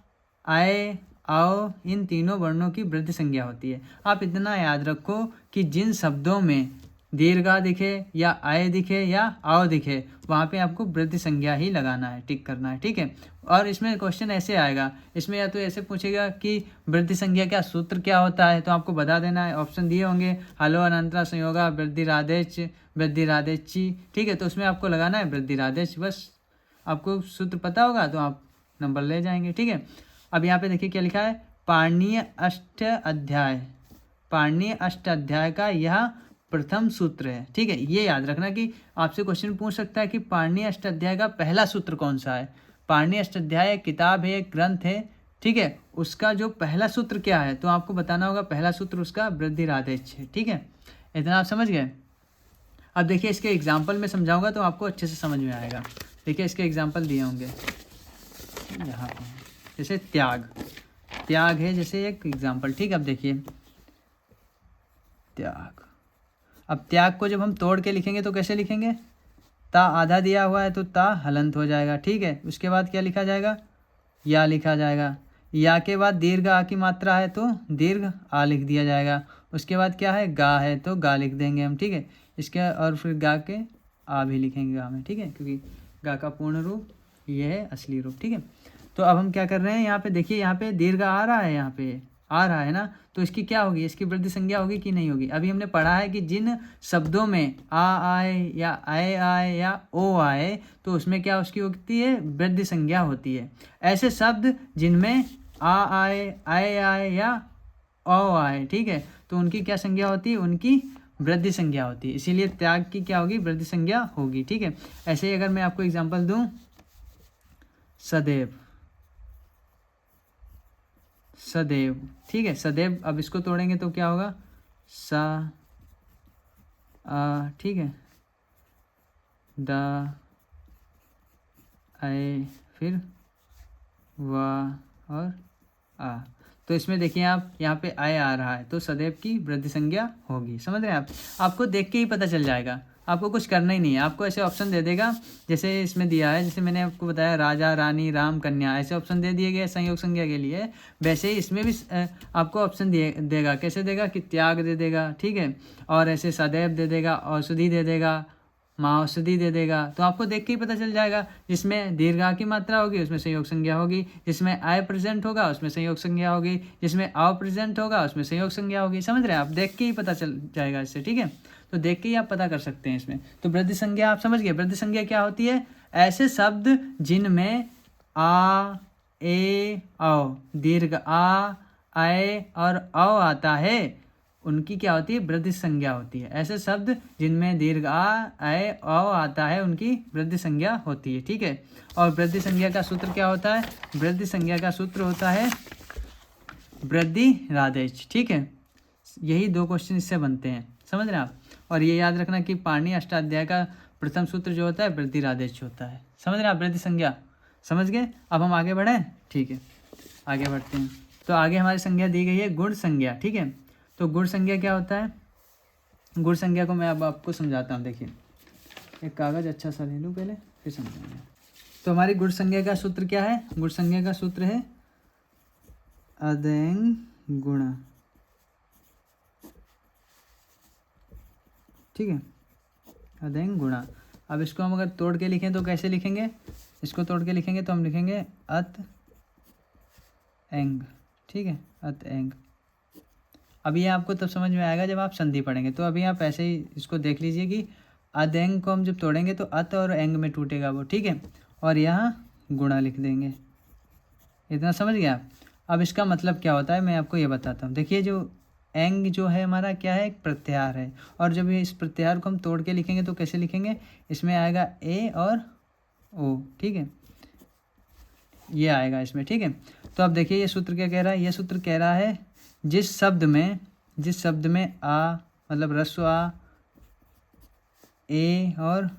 आए, आओ इन तीनों वर्णों की वृद्धि संज्ञा होती है। आप इतना याद रखो कि जिन शब्दों में दीर्घा दिखे या आय दिखे या आओ दिखे वहाँ पे आपको वृद्धि संज्ञा ही लगाना है, टिक करना है, ठीक है। और इसमें क्वेश्चन ऐसे आएगा, इसमें या तो ऐसे पूछेगा कि वृद्धि संज्ञा का सूत्र क्या होता है, तो आपको बता देना है। ऑप्शन दिए होंगे हलो, अनंतरा, संयोगा, वृद्धिरादेच, वृद्धिरादेची, ठीक है। तो उसमें आपको लगाना है वृद्धिरादेच, बस आपको सूत्र पता होगा तो आप नंबर ले जाएंगे, ठीक है। अब यहाँ पे देखिए क्या लिखा है, पाणिनीय अष्ट अध्याय, पाणिनीय अष्ट अध्याय का यह प्रथम सूत्र है, ठीक है। ये याद रखना कि आपसे क्वेश्चन पूछ सकता है कि पाणिनीय अष्ट अध्याय का पहला सूत्र कौन सा है। पाणिनीय अष्ट अध्याय एक किताब है, एक ग्रंथ है, ठीक है। उसका जो पहला सूत्र क्या है तो आपको बताना होगा, पहला सूत्र उसका वृद्धिरादेच है, ठीक है। इतना आप समझ गए। अब देखिए इसके एग्जाम्पल में समझाऊंगा तो आपको अच्छे से समझ में आएगा। देखिए इसके एग्जाम्पल दिए होंगे यहाँ पे, जैसे त्याग, त्याग है जैसे एक एग्जाम्पल, ठीक है। अब देखिए त्याग, अब त्याग को जब हम तोड़ के लिखेंगे तो कैसे लिखेंगे, ता आधा दिया हुआ है तो ता हलंत हो जाएगा, ठीक है। उसके बाद क्या लिखा जाएगा, या लिखा जाएगा। या के बाद दीर्घ आ की मात्रा है तो दीर्घ आ लिख दिया जाएगा। उसके बाद क्या है, गा है तो गा लिख देंगे हम, ठीक है। इसके और फिर गा के आ भी लिखेंगे गा में, ठीक है, क्योंकि गा का पूर्ण रूप ये है असली रूप, ठीक है। तो अब हम क्या कर रहे हैं, यहाँ पे देखिए, यहाँ पे दीर्घ आ रहा है, यहाँ पे आ रहा है ना, तो इसकी क्या होगी, इसकी वृद्धि संज्ञा होगी कि नहीं होगी। अभी हमने पढ़ा है कि जिन शब्दों में आ आए या आए आए या ओ आए तो उसमें क्या उसकी होती है, वृद्धि संज्ञा होती है। ऐसे शब्द जिनमें आ आए, आए आए या ओ आए, ठीक है, तो उनकी क्या संज्ञा होती है, उनकी वृद्धि संज्ञा होती है। इसीलिए त्याग की क्या होगी, वृद्धि संज्ञा होगी, ठीक है। ऐसे ही अगर मैं आपको एग्जाम्पल दूं, सदैव, सदैव, ठीक है, सदैव। अब इसको तोड़ेंगे तो क्या होगा, सा आ, ठीक है, दा आए, फिर वा और आ। तो इसमें देखिए आप, यहाँ पे आए आ रहा है तो सदैव की वृद्धि संज्ञा होगी। समझ रहे हैं आप। आपको देख के ही पता चल जाएगा, आपको कुछ करना ही नहीं है। आपको ऐसे ऑप्शन दे देगा जैसे इसमें दिया है, जैसे मैंने आपको बताया राजा, रानी, राम, कन्या, ऐसे ऑप्शन दे दिए गए संयोग संज्ञा के लिए। वैसे ही इसमें भी आपको ऑप्शन देगा। कैसे देगा कि त्याग दे देगा, ठीक है, और ऐसे सदैव दे देगा, औषधि दे देगा, महाऔषधि दे देगा। तो आपको देख के ही पता चल जाएगा, जिसमें दीर्घा की मात्रा होगी उसमें संयोग संज्ञा होगी, जिसमें आय प्रेजेंट होगा उसमें संयोग संज्ञा होगी, जिसमें आओ प्रेजेंट होगा उसमें संयोग संज्ञा होगी। समझ रहे हैं आप, देख के ही पता चल जाएगा इससे, ठीक है। तो देख के ही आप पता कर सकते हैं इसमें। तो वृद्धि संज्ञा आप समझ गए। वृद्धि संज्ञा क्या होती है, ऐसे शब्द जिनमें आ, ए, आओ, दीर्घ आ, आए और औ आता है उनकी क्या होती है, वृद्धि संज्ञा होती है। ऐसे शब्द जिनमें दीर्घ आ, आए, औ आता है उनकी वृद्धि संज्ञा होती है, ठीक है। और वृद्धि संज्ञा का सूत्र क्या होता है, वृद्धि संज्ञा का सूत्र होता है वृद्धिरादेच, ठीक है। यही दो क्वेश्चन इससे बनते हैं, समझ रहे हैं आप। और ये याद रखना कि पाणिनीय अष्टाध्याय का प्रथम सूत्र जो होता है वृद्धिरादेच होता है। समझ रहे हैं आप, वृद्धि संज्ञा समझ गए। अब हम आगे बढ़ें, ठीक है, आगे बढ़ते हैं। तो आगे हमारी संज्ञा दी गई है गुण संज्ञा, ठीक है। तो गुण संज्ञा क्या होता है, गुण संज्ञा को मैं अब आपको समझाता हूँ। देखिए एक कागज़ अच्छा सा ले लूँ पहले, फिर समझाऊंगा। तो हमारी गुण संज्ञा का सूत्र क्या है, गुण संज्ञा का सूत्र है अदेंग गुणा, ठीक है, अदेंग गुणा। अब इसको हम अगर तोड़ के लिखें तो कैसे लिखेंगे, इसको तोड़ के लिखेंगे तो हम लिखेंगे अत एंग, ठीक है, अत एंग। अब ये आपको तब समझ में आएगा जब आप संधि पढ़ेंगे। तो अभी आप ऐसे ही इसको देख लीजिए कि अदेंग को हम जब तोड़ेंगे तो अत और एंग में टूटेगा वो, ठीक है, और यहाँ गुणा लिख देंगे। इतना समझ गया आप। अब इसका मतलब क्या होता है मैं आपको ये बताता हूँ। देखिए जो एंग जो है हमारा क्या है, एक प्रत्याहार है, और जब इस प्रत्याहार को हम तोड़ के लिखेंगे तो कैसे लिखेंगे, इसमें आएगा ए और ओ, ठीक है, ये आएगा इसमें, ठीक है। तो अब देखिए ये सूत्र क्या कह रहा है, ये सूत्र कह रहा है जिस शब्द में आ, मतलब ह्रस्व आ, ए और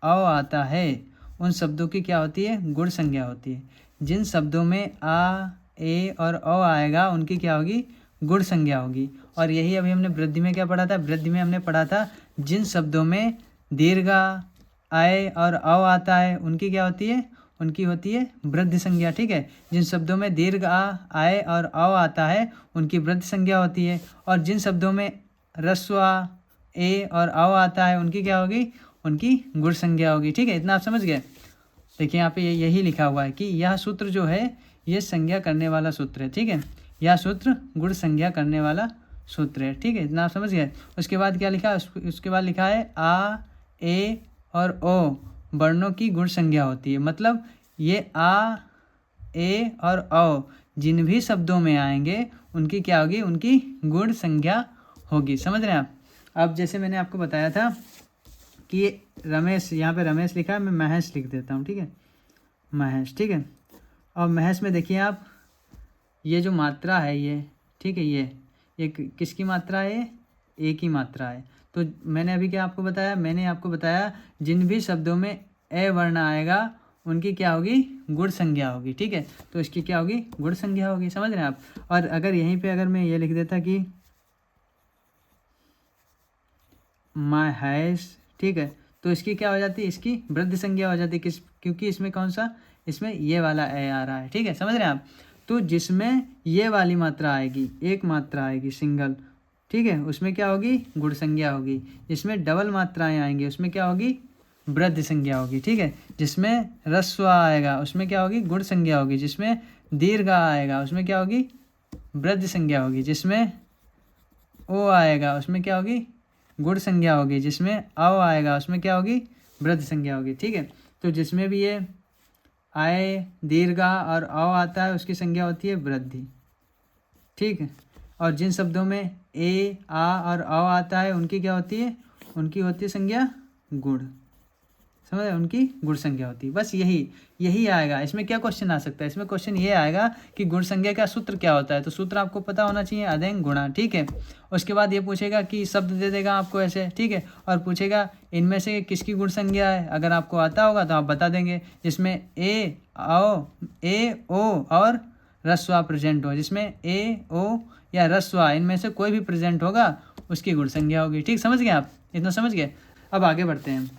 औ आता है, उन शब्दों की क्या होती है? गुण संज्ञा होती है। जिन शब्दों में आ, ए और औ आएगा उनकी क्या होगी? गुण संज्ञा होगी। और यही अभी हमने वृद्धि में क्या पढ़ा था? वृद्धि में हमने पढ़ा था जिन शब्दों में दीर्घ आए और औ आता है उनकी क्या होती है? उनकी होती है वृद्धि संज्ञा। ठीक है, जिन शब्दों में दीर्घ आए और औ आता है उनकी वृद्धि संज्ञा होती है। और जिन शब्दों में ह्रस्व आ, ए और औ आता है उनकी क्या होगी? उनकी गुण संज्ञा होगी। ठीक है, इतना आप समझ गए। देखिए यहाँ पे यही लिखा हुआ है कि यह सूत्र जो है ये संज्ञा करने वाला सूत्र है। ठीक है, यह सूत्र गुण संज्ञा करने वाला सूत्र है। ठीक है, इतना आप समझ गए। उसके बाद क्या लिखा? उसके बाद लिखा है आ, ए और ओ वर्णों की गुण संज्ञा होती है। मतलब ये आ, ए और औ जिन भी शब्दों में आएंगे उनकी क्या होगी? उनकी गुण संज्ञा होगी। समझ रहे हैं आप? अब जैसे मैंने आपको बताया था कि रमेश, यहाँ पे रमेश लिखा है, मैं महेश लिख देता हूँ। ठीक है, महेश। ठीक है, और महेश में देखिए आप, ये जो मात्रा है ये, ठीक है, ये किसकी मात्रा है? ए की मात्रा है। तो मैंने अभी क्या आपको बताया? मैंने आपको बताया जिन भी शब्दों में ए वर्ण आएगा उनकी क्या होगी? गुण संज्ञा होगी। ठीक है, तो इसकी क्या होगी? गुण संज्ञा होगी। समझ रहे हैं आप? और अगर यहीं पे अगर मैं ये लिख देता कि महेश, ठीक है, तो इसकी क्या हो जाती है? इसकी वृद्धि संज्ञा हो जाती है। क्योंकि इसमें कौन सा? इसमें ये वाला ए आ रहा है। ठीक है, समझ रहे हैं आप? तो जिसमें ये वाली मात्रा आएगी, एक मात्रा आएगी सिंगल, ठीक है, उसमें क्या होगी? गुण संज्ञा होगी। जिसमें डबल मात्राएं आएंगी उसमें क्या होगी? वृद्धि संज्ञा होगी। ठीक है, जिसमें ह्रस्व आएगा उसमें क्या होगी? गुण संज्ञा होगी। जिसमें दीर्घ आएगा उसमें क्या होगी? वृद्धि संज्ञा होगी। जिसमें ओ आएगा उसमें क्या होगी? गुण संज्ञा होगी। जिसमें अव आएगा उसमें क्या होगी? वृद्धि संज्ञा होगी। ठीक है, तो जिसमें भी ये आए, दीर्घा और अव आता है उसकी संज्ञा होती है वृद्धि। ठीक है, और जिन शब्दों में ए, आ और अव आता है उनकी क्या होती है? उनकी होती है संज्ञा गुण। समझ रहे? उनकी गुण संज्ञा होती है। बस यही आएगा। इसमें क्या क्वेश्चन आ सकता है? इसमें क्वेश्चन ये आएगा कि गुण संज्ञा का सूत्र क्या होता है। तो सूत्र आपको पता होना चाहिए, अदेंग गुणा। ठीक है, उसके बाद ये पूछेगा कि शब्द दे देगा आपको ऐसे। ठीक है, और पूछेगा इनमें से किसकी गुण संज्ञा है। अगर आपको आता होगा तो आप बता देंगे। जिसमें ए, ओ और ह्रस्व प्रेजेंट हो, जिसमें ए, ओ या ह्रस्व इनमें से कोई भी प्रेजेंट होगा उसकी गुण संज्ञा होगी। ठीक, समझ गए आप? इतना समझ गए। अब आगे बढ़ते हैं।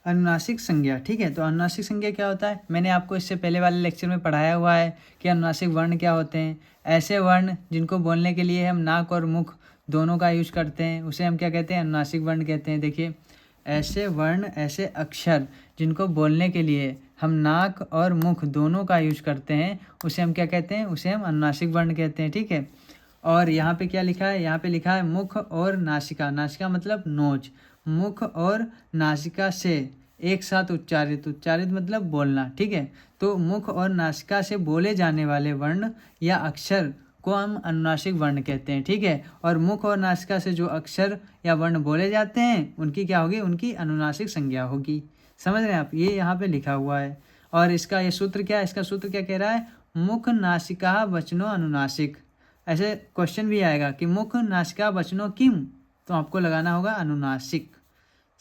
अनुनासिक संज्ञा। ठीक है, तो अनुनासिक संज्ञा क्या होता है? मैंने आपको इससे पहले वाले लेक्चर में पढ़ाया हुआ है कि अनुनासिक वर्ण क्या होते हैं। ऐसे वर्ण जिनको बोलने के लिए हम नाक और मुख दोनों का यूज करते हैं उसे हम क्या कहते हैं? अनुनासिक वर्ण कहते हैं। देखिए, ऐसे वर्ण, ऐसे अक्षर जिनको बोलने के लिए हम नाक और मुख दोनों का यूज करते हैं उसे हम क्या कहते हैं? उसे हम अनुनासिक वर्ण कहते हैं। ठीक है, और यहाँ पे क्या लिखा है? यहाँ पे लिखा है मुख और नासिका। नासिका मतलब नोच। मुख और नासिका से एक साथ उच्चारित, उच्चारित मतलब बोलना। ठीक है, तो मुख और नासिका से बोले जाने वाले वर्ण या अक्षर को हम अनुनासिक वर्ण कहते हैं। ठीक है, और मुख और नासिका से जो अक्षर या वर्ण बोले जाते हैं उनकी क्या होगी? उनकी अनुनासिक संज्ञा होगी। समझ रहे हैं आप? ये यहाँ पे लिखा हुआ है। और इसका ये सूत्र क्या है? इसका सूत्र क्या कह रहा है? मुख नासिका वचनो अनुनासिक। ऐसे क्वेश्चन भी आएगा कि मुख नासिका वचनो किम, तो आपको लगाना होगा अनुनासिक।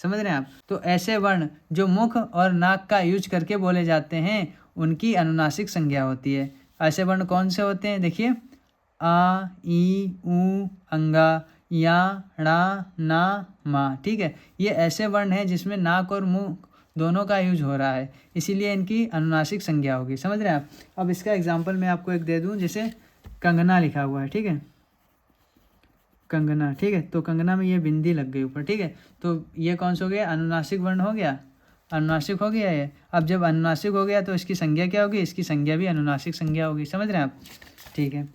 समझ रहे हैं आप? तो ऐसे वर्ण जो मुख और नाक का यूज करके बोले जाते हैं उनकी अनुनासिक संज्ञा होती है। ऐसे वर्ण कौन से होते हैं? देखिए, आ, ई, ऊ, अंगा, या, णा, ना, मा। ठीक है, ये ऐसे वर्ण हैं जिसमें नाक और मुंह दोनों का यूज हो रहा है, इसीलिए इनकी अनुनासिक संज्ञा होगी। समझ रहे हैं आप? अब इसका एग्जाम्पल मैं आपको एक दे दूं, जैसे कंगना लिखा हुआ है। ठीक है, कंगना। ठीक है, तो कंगना में ये बिंदी लग गई ऊपर। ठीक है, तो ये कौन सा हो गया? अनुनासिक वर्ण हो गया, अनुनासिक हो गया ये। अब जब अनुनासिक हो गया तो इसकी संज्ञा क्या होगी? इसकी संज्ञा भी अनुनासिक संज्ञा होगी। समझ रहे हैं आप? ठीक है,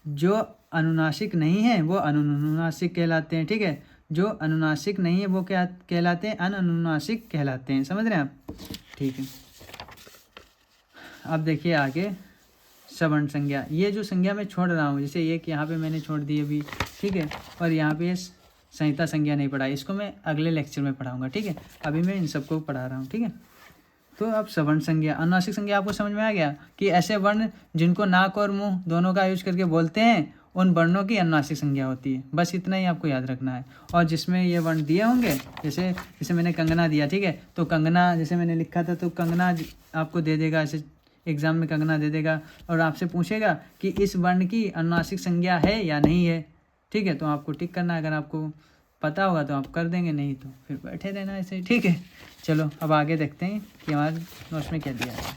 जो अनुनासिक नहीं है वो अनुनासिक कहलाते हैं। ठीक है, जो अनुनासिक नहीं है वो क्या कहलाते हैं? अनुनासिक कहलाते हैं। समझ रहे हैं आप? ठीक है, अब देखिए आगे सवर्ण संज्ञा। ये जो संज्ञा मैं छोड़ रहा हूँ, जैसे ये कि यहाँ पे मैंने छोड़ दी अभी। ठीक है, और यहाँ पे संहिता संज्ञा नहीं पढ़ाई, इसको मैं अगले लेक्चर में पढ़ाऊँगा। ठीक है, अभी मैं इन सबको पढ़ा रहा हूँ। ठीक है, तो अब सवर्ण संज्ञा, अनुनासिक संज्ञा आपको समझ में आ गया कि ऐसे वर्ण जिनको नाक और मुंह दोनों का यूज करके बोलते हैं उन वर्णों की अनुनासिक संज्ञा होती है। बस इतना ही आपको याद रखना है। और जिसमें ये वर्ण दिए होंगे, जैसे मैंने कंगना दिया, ठीक है, तो कंगना जैसे मैंने लिखा था, तो कंगना आपको दे देगा, ऐसे एग्जाम में कंगना दे देगा और आपसे पूछेगा कि इस वर्ण की अनुनासिक संज्ञा है या नहीं है, ठीक है, तो आपको टिक करना है। अगर आपको पता होगा तो आप कर देंगे, नहीं तो फिर बैठे रहना ऐसे ही, ठीक है। चलो अब आगे देखते हैं कि हमारे नोट्स में क्या दिया है।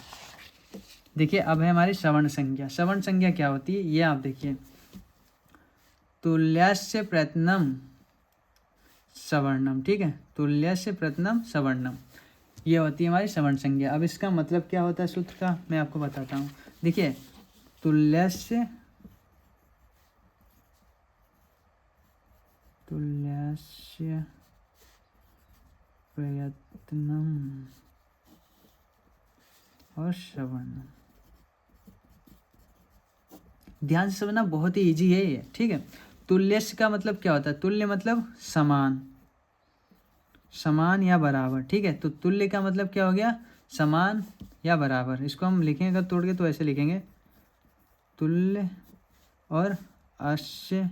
देखिए अब है हमारी सवर्ण संज्ञा। सवर्ण संज्ञा क्या होती है ये आप देखिए, तुल्यस्य प्रयत्नम सवर्णम, ठीक है, तुल्यस्य प्रयत्नम सवर्णम, ये होती है हमारी सवर्ण संज्ञा। अब इसका मतलब क्या होता है सूत्र का मैं आपको बताता हूँ। देखिए तुल्यस्य प्रयत्नम और सवर्णम, ध्यान से समझना, बहुत ही इजी है ये, ठीक है। तुल्यस्य का मतलब क्या होता है, तुल्य मतलब समान, समान या बराबर, ठीक है। तो तुल्य का मतलब क्या हो गया, समान या बराबर। इसको हम लिखेंगे अगर तोड़ के तो ऐसे लिखेंगे, तुल्य और अस्य,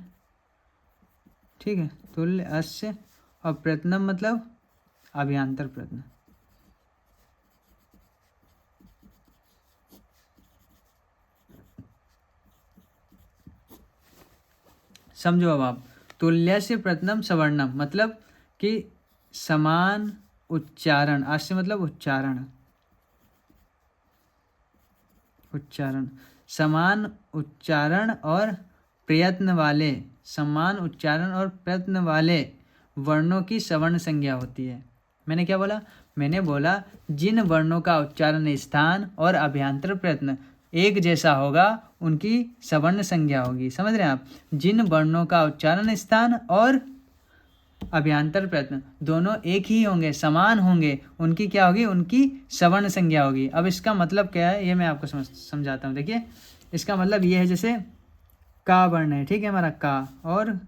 ठीक है, तुल्य अस्य, और प्रयत्नम मतलब अभ्यांतर प्रयत्न। समझो अब आप, तुल्यस्य प्रयत्नम सवर्णम मतलब कि समान उच्चारण, अस्य मतलब उच्चारण, उच्चारण, समान उच्चारण और प्रयत्न वाले, समान उच्चारण और प्रयत्न वाले वर्णों की सवर्ण संज्ञा होती है। मैंने क्या बोला, मैंने बोला जिन वर्णों का उच्चारण स्थान और अभ्यांतर प्रयत्न एक जैसा होगा उनकी सवर्ण संज्ञा होगी। समझ रहे हैं आप, जिन वर्णों का उच्चारण स्थान और अभ्यांतर प्रयत्न दोनों एक ही होंगे, समान होंगे, उनकी क्या होगी, उनकी सवर्ण संज्ञा होगी। अब इसका मतलब क्या है ये मैं आपको समझाता हूँ। देखिए इसका मतलब ये है, जैसे का वर्ण है, ठीक है, हमारा का, और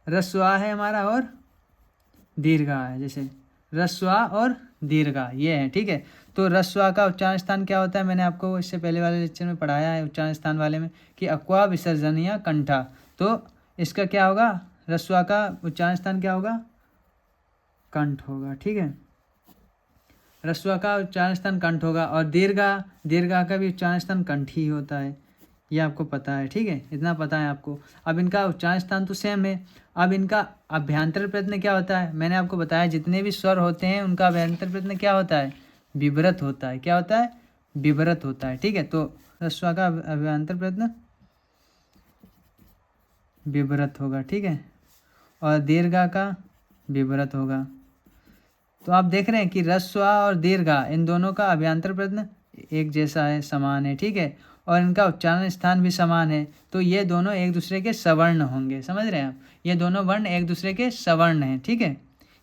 रस्वा है हमारा और दीर्घा है, जैसे रस्वा और दीर्घा ये है, ठीक है। तो रस्वा का उच्चारण स्थान क्या होता है, मैंने आपको इससे पहले वाले लेक्चर में पढ़ाया है उच्चारण स्थान वाले में कि अक्वा विसर्जनीय कंठा। तो इसका क्या होगा, रस्वा का उच्चारण स्थान क्या होगा, कंठ होगा, ठीक है, रस्वा का उच्चारण स्थान कंठ होगा। और दीर्घा का भी उच्चारण स्थान कंठ ही होता है, ये आपको पता है, ठीक है, इतना पता है आपको। अब इनका उच्चारण स्थान तो सेम है। अब इनका अभ्यांतर प्रयत्न क्या होता है, मैंने आपको बताया जितने भी स्वर होते हैं उनका अभ्यांतर प्रयत्न क्या होता है, विवृत होता है। क्या होता है, विवृत होता है, ठीक है। तो रस्वा का अभ्यांतर प्रयत्न विवृत होगा, ठीक है, और दीर्घा का विवृत होगा। तो आप देख रहे हैं कि रस्वा और दीर्घा इन दोनों का अभ्यांतर प्रयत्न एक जैसा है, समान है, ठीक है, और इनका उच्चारण स्थान भी समान है। तो ये दोनों एक दूसरे के सवर्ण होंगे। समझ रहे हैं आप, ये दोनों वर्ण एक दूसरे के सवर्ण हैं, ठीक है,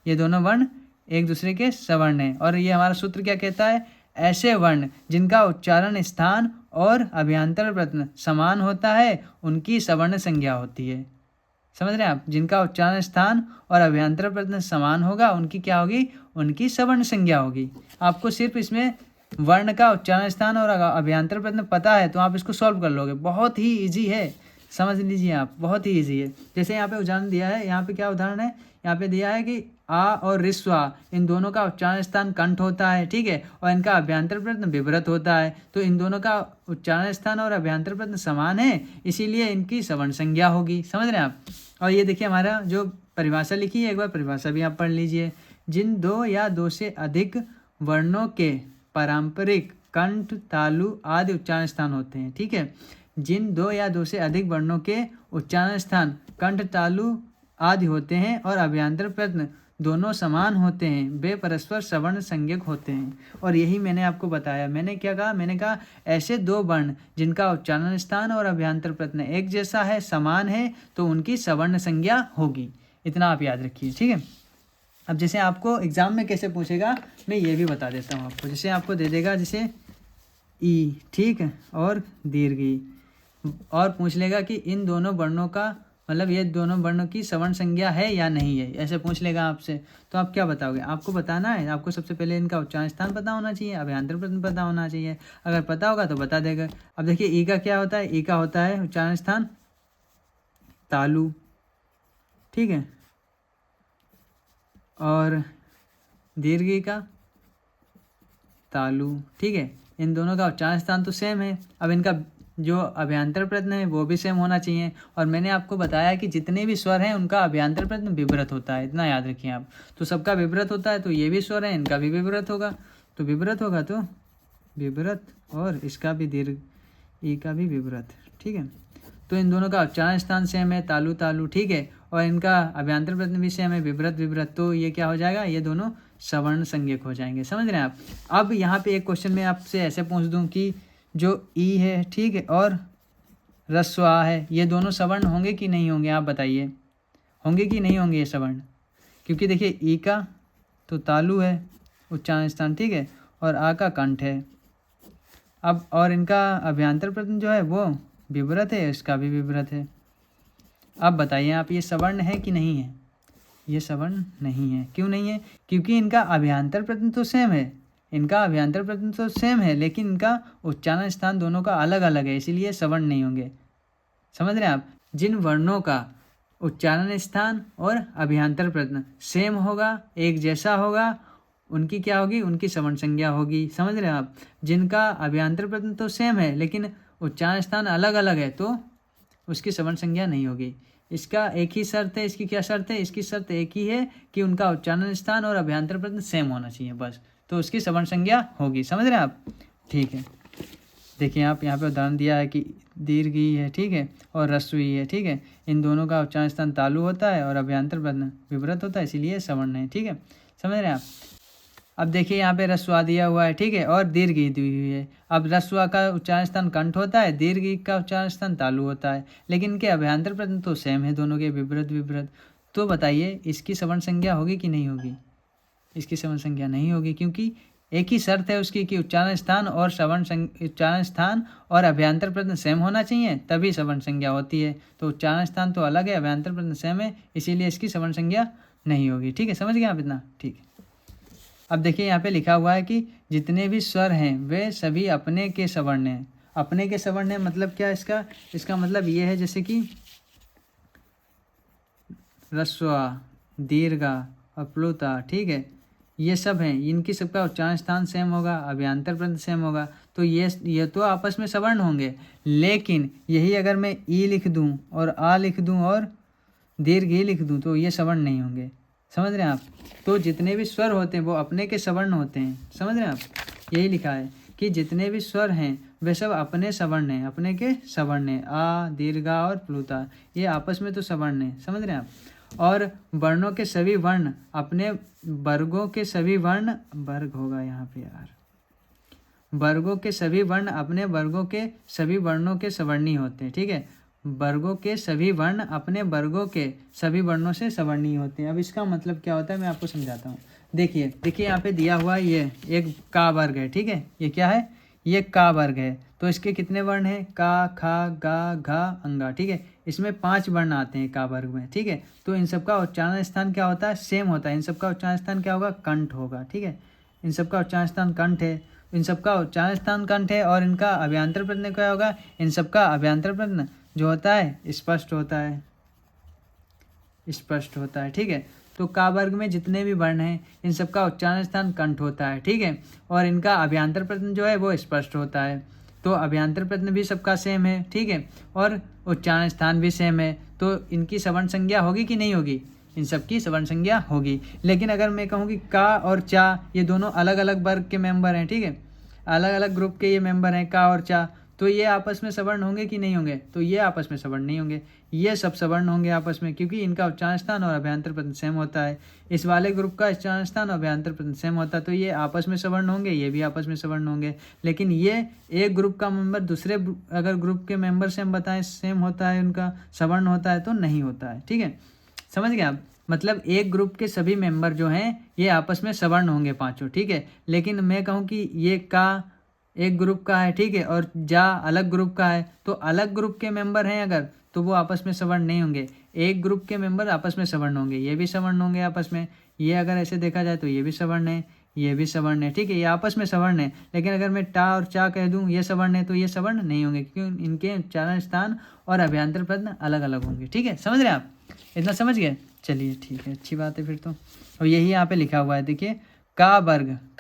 ये दोनों वर्ण एक दूसरे के सवर्ण हैं। और ये हमारा सूत्र क्या कहता है, ऐसे वर्ण जिनका उच्चारण स्थान और अभ्यांतर प्रयत्न समान होता है उनकी सवर्ण संज्ञा होती है। समझ रहे हैं आप, जिनका उच्चारण स्थान और अभ्यांतर प्रयत्न समान होगा उनकी क्या होगी, उनकी सवर्ण संज्ञा होगी। आपको सिर्फ इसमें वर्ण का उच्चारण स्थान और अभ्यांतर प्रयत्न पता है तो आप इसको सॉल्व कर लोगे, बहुत ही इजी है, समझ लीजिए आप, बहुत ही इजी है। जैसे यहाँ पे उदाहरण दिया है, यहाँ पे क्या उदाहरण है, यहाँ पे दिया है कि आ और रिस्वा इन दोनों का उच्चारण स्थान कंठ होता है, ठीक है, और इनका अभ्यांतर प्रयत्न विवृत होता है। तो इन दोनों का उच्चारण स्थान और अभ्यांतर प्रयत्न समान है, इसीलिए इनकी सवर्ण संज्ञा होगी। समझ रहे हैं आप। और ये देखिए हमारा जो परिभाषा लिखी है, एक बार परिभाषा भी आप पढ़ लीजिए। जिन दो या दो से अधिक वर्णों के पारंपरिक कंठ, तालु आदि उच्चारण स्थान होते हैं, ठीक है, जिन दो या दो से अधिक वर्णों के उच्चारण स्थान कंठ, तालु आदि होते हैं और अभ्यांतर प्रयत्न दोनों समान होते हैं, वे परस्पर सवर्ण संज्ञक होते हैं। और यही मैंने आपको बताया। मैंने क्या कहा, मैंने कहा ऐसे दो वर्ण जिनका उच्चारण स्थान और अभ्यांतर प्रयत्न एक जैसा है, समान है, तो उनकी सवर्ण संज्ञा होगी। इतना आप याद रखिए, ठीक है। अब जैसे आपको एग्जाम में कैसे पूछेगा मैं ये भी बता देता हूँ आपको। जैसे आपको दे देगा जैसे ई, ठीक है, और दीर्घ ई, और पूछ लेगा कि इन दोनों वर्णों का मतलब ये दोनों वर्णों की सवर्ण संज्ञा है या नहीं है, ऐसे पूछ लेगा आपसे, तो आप क्या बताओगे? आपको बताना है, आपको सबसे पहले इनका उच्चारण स्थान पता होना चाहिए, अभ्यांतर प्रश्न पता होना चाहिए। अगर पता होगा तो बता देगा। अब देखिए ई का क्या होता है, ई का होता है उच्चारण स्थान तालु, ठीक है, और दीर्घ ई का तालु, ठीक है। इन दोनों का उच्चारण स्थान तो सेम है। अब इनका जो अभ्यांतर प्रश्न है वो भी सेम होना चाहिए। और मैंने आपको बताया कि जितने भी स्वर हैं उनका अभ्यांतर प्रश्न विवृत होता है, इतना याद रखिए आप। तो सबका विवृत होता है, तो ये भी स्वर है, इनका भी विवृत होगा, तो विवृत होगा तो विवृत, और इसका भी दीर्घ ई का भी विवृत, ठीक है। तो इन दोनों का उच्चारण स्थान सेम है, तालु तालु, ठीक है, और इनका अभ्यांतर प्रश्न भी सेम है, विवृत विवृत। तो ये क्या हो जाएगा, ये दोनों सवर्ण संज्ञक हो जाएंगे। समझ रहे हैं आप? अब यहाँ पे एक क्वेश्चन मैं आपसे ऐसे पूछ दूं कि जो ई है, ठीक है, और ह्रस्व आ है, ये दोनों सवर्ण होंगे कि नहीं होंगे? आप बताइए, होंगे कि नहीं होंगे ये सवर्ण? क्योंकि देखिए ई का तो तालु है उच्चारण स्थान, ठीक है, और आ का कंठ है। अब और इनका अभ्यांतर प्रश्न जो है वो विवृत है, इसका भी विवृत है। अब बताइए आप, ये सवर्ण है कि नहीं है? ये सवर्ण नहीं है। क्यों नहीं है? क्योंकि इनका अभ्यांतर प्रश्न तो सेम है, इनका अभ्यांतर प्रश्न तो सेम है, लेकिन इनका उच्चारण स्थान दोनों का अलग अलग है, इसीलिए सवर्ण नहीं होंगे। समझ रहे हैं आप? जिन वर्णों का उच्चारण स्थान और अभ्यांतर प्रश्न सेम होगा, एक जैसा होगा, उनकी क्या होगी? उनकी सवर्ण संज्ञा होगी। समझ रहे हैं आप? जिनका अभ्यांतर प्रश्न तो सेम है लेकिन उच्चारण स्थान अलग अलग है, तो उसकी सवर्ण संज्ञा नहीं होगी। इसका एक ही शर्त है, इसकी क्या शर्त है? इसकी शर्त एक ही है कि उनका उच्चारण स्थान और अभ्यांतर प्रश्न सेम होना चाहिए, बस, तो उसकी सवर्ण संज्ञा होगी। समझ रहे हैं आप? ठीक है, देखिए आप यहाँ पे उदाहरण दिया है कि दीर्घ ई है, ठीक है, और ह्रस्व ई है, ठीक है, इन दोनों का उच्चारण स्थान तालु होता है और अभ्यांतर प्रश्न विवृत होता है, इसीलिए सवर्ण है, ठीक है। समझ रहे हैं आप? अब देखिए यहाँ पे ह्रस्व दिया हुआ है, ठीक है, और दीर्घ ई दी हुई है। अब ह्रस्व का उच्चारण स्थान कंठ होता है, दीर्घ ई का उच्चारण स्थान तालु होता है, लेकिन इनके अभ्यांतर प्रश्न तो सेम है दोनों के, विवृत विवृत। तो बताइए इसकी सवर्ण संज्ञा होगी कि नहीं होगी? इसकी सवर्ण संज्ञा नहीं होगी, क्योंकि एक ही शर्त है उसकी कि उच्चारण स्थान और उच्चारण स्थान और अभ्यांतर प्रश्न सेम होना चाहिए, तभी सवर्ण संज्ञा होती है। तो उच्चारण स्थान तो अलग है, अभ्यांतर प्रश्न सेम है, इसीलिए इसकी सवर्ण संज्ञा नहीं होगी। ठीक है, समझ गए आप इतना? ठीक है। अब देखिए यहाँ पे लिखा हुआ है कि जितने भी स्वर हैं वे सभी अपने के सवर्ण हैं। अपने के सवर्ण है मतलब क्या? इसका मतलब ये है जैसे कि ह्रस्व, दीर्घा और प्लुता, ठीक है, ये सब हैं, इनकी सबका उच्चारण स्थान सेम होगा, अभ्यांतर प्रश्न सेम होगा, तो ये तो आपस में सवर्ण होंगे। लेकिन यही अगर मैं ई लिख दूं और आ लिख दूं और दीर्घ ई लिख दूं तो ये सवर्ण नहीं होंगे। समझ रहे हैं आप? तो जितने भी स्वर होते हैं वो अपने के सवर्ण होते हैं। समझ रहे हैं आप? यही लिखा है कि जितने भी स्वर हैं वे सब अपने सवर्ण हैं, अपने के सवर्ण हैं। आ, दीर्घा और प्लुता, ये आपस में तो सवर्ण हैं। समझ रहे हैं आप? और वर्णों के सभी वर्ण अपने वर्गों के सभी वर्ण, वर्ग होगा यहाँ पे यार, वर्गों के सभी वर्ण अपने वर्गों के सभी वर्णों के सवर्णी होते हैं। ठीक है, वर्गों के सभी वर्ण अपने वर्गों के सभी वर्णों से सवर्णी होते हैं। अब इसका मतलब क्या होता है मैं आपको समझाता हूँ। देखिए यहाँ पे दिया हुआ ये एक का वर्ग है। ठीक है, ये क्या है? ये का वर्ग है। तो इसके कितने वर्ण हैं? का, खा, गा, घा, अंगा। ठीक है, इसमें 5 वर्ण आते हैं का वर्ग में। ठीक है, तो इन सबका उच्चारण स्थान क्या होता है? सेम होता है। इन सबका उच्चारण स्थान क्या होगा? कंठ होगा। ठीक है, इन सबका उच्चारण स्थान कंठ है, इन सबका उच्चारण स्थान कंठ है। और इनका अभ्यांतर प्रश्न क्या होगा? इन सबका अभ्यांतर प्रश्न जो होता है स्पष्ट होता है, स्पष्ट होता है। ठीक है, तो का वर्ग में जितने भी वर्ण हैं इन सबका उच्चारण स्थान कंठ होता है। ठीक है, और इनका अभ्यांतर प्रश्न जो है वो स्पष्ट होता है। तो अभ्यांतर प्रश्न भी सबका सेम है। ठीक है, और उच्चारण स्थान भी सेम है। तो इनकी सवर्ण संज्ञा होगी कि नहीं होगी? इन सबकी सवर्ण संज्ञा होगी। लेकिन अगर मैं कहूँ कि का और चा ये दोनों अलग अलग वर्ग के मेंबर हैं, ठीक है, अलग अलग ग्रुप के ये मेंबर हैं का और चा, तो ये आपस में सवर्ण होंगे कि नहीं होंगे? तो ये आपस में सवर्ण नहीं होंगे, ये सब सवर्ण होंगे आपस में, क्योंकि इनका उच्चारण स्थान और अभ्यांतर प्रश्न सेम होता है। इस वाले ग्रुप का उच्चारण स्थान और अभ्यांतर प्रश्न सेम होता है, तो ये आपस में सवर्ण होंगे, ये भी आपस में सवर्ण होंगे। लेकिन ये एक ग्रुप का मेंबर दूसरे अगर ग्रुप के मेंबर से हम बताएं सेम होता है, उनका सवर्ण होता है, तो नहीं होता है। ठीक है, समझ गए आप? मतलब एक ग्रुप के सभी मेंबर जो हैं ये आपस में सवर्ण होंगे पांचों। ठीक है, लेकिन मैं कहूँ कि ये का एक ग्रुप का है, ठीक है, और जा अलग ग्रुप का है, तो अलग ग्रुप के मेंबर हैं अगर, तो वो आपस में सवर्ण नहीं होंगे। एक ग्रुप के मेंबर आपस में सवर्ण होंगे, ये भी सवर्ण होंगे आपस में, ये अगर ऐसे देखा जाए तो ये भी सवर्ण है, ये भी सवर्ण है, ठीक है, ये आपस में सवर्ण है। लेकिन अगर मैं टा और चा कह दूं ये सवर्ण है, तो ये सवर्ण नहीं होंगे, क्योंकि इनके उच्चारण स्थान और अभ्यांतर प्रश्न अलग अलग होंगे, ठीक है, समझ रहे आप, इतना समझ गए, चलिए ठीक है, अच्छी बात है फिर तो। और यही यहाँ पे लिखा हुआ है, देखिए का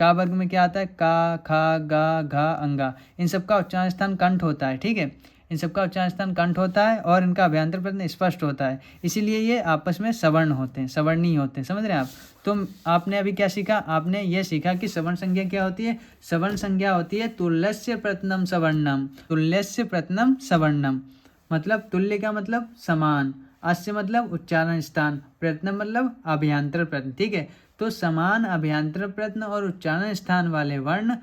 वर्ग में क्या आता है, का, खा, गा, घा, अंगा, इन सबका उच्चारण स्थान कंठ होता है, ठीक है, इन सबका उच्चारण स्थान कंठ होता है और इनका अभ्यांतर प्रश्न स्पष्ट होता है, इसीलिए ये आपस में सवर्ण होते हैं, सवर्णी होते हैं, समझ रहे हैं आप। तो आपने अभी क्या सीखा, आपने ये सीखा कि सवर्ण संज्ञा क्या होती है। सवर्ण संज्ञा होती है तुल्यस्य प्रथमम सवर्णम, तुल्यस्य प्रथमम सवर्णम, मतलब तुल्य का मतलब समान, अस्य मतलब उच्चारण स्थान, प्रथम मतलब अभ्यांतर प्रश्न, ठीक है। तो समान अभ्यांतर प्रश्न और उच्चारण स्थान वाले वर्ण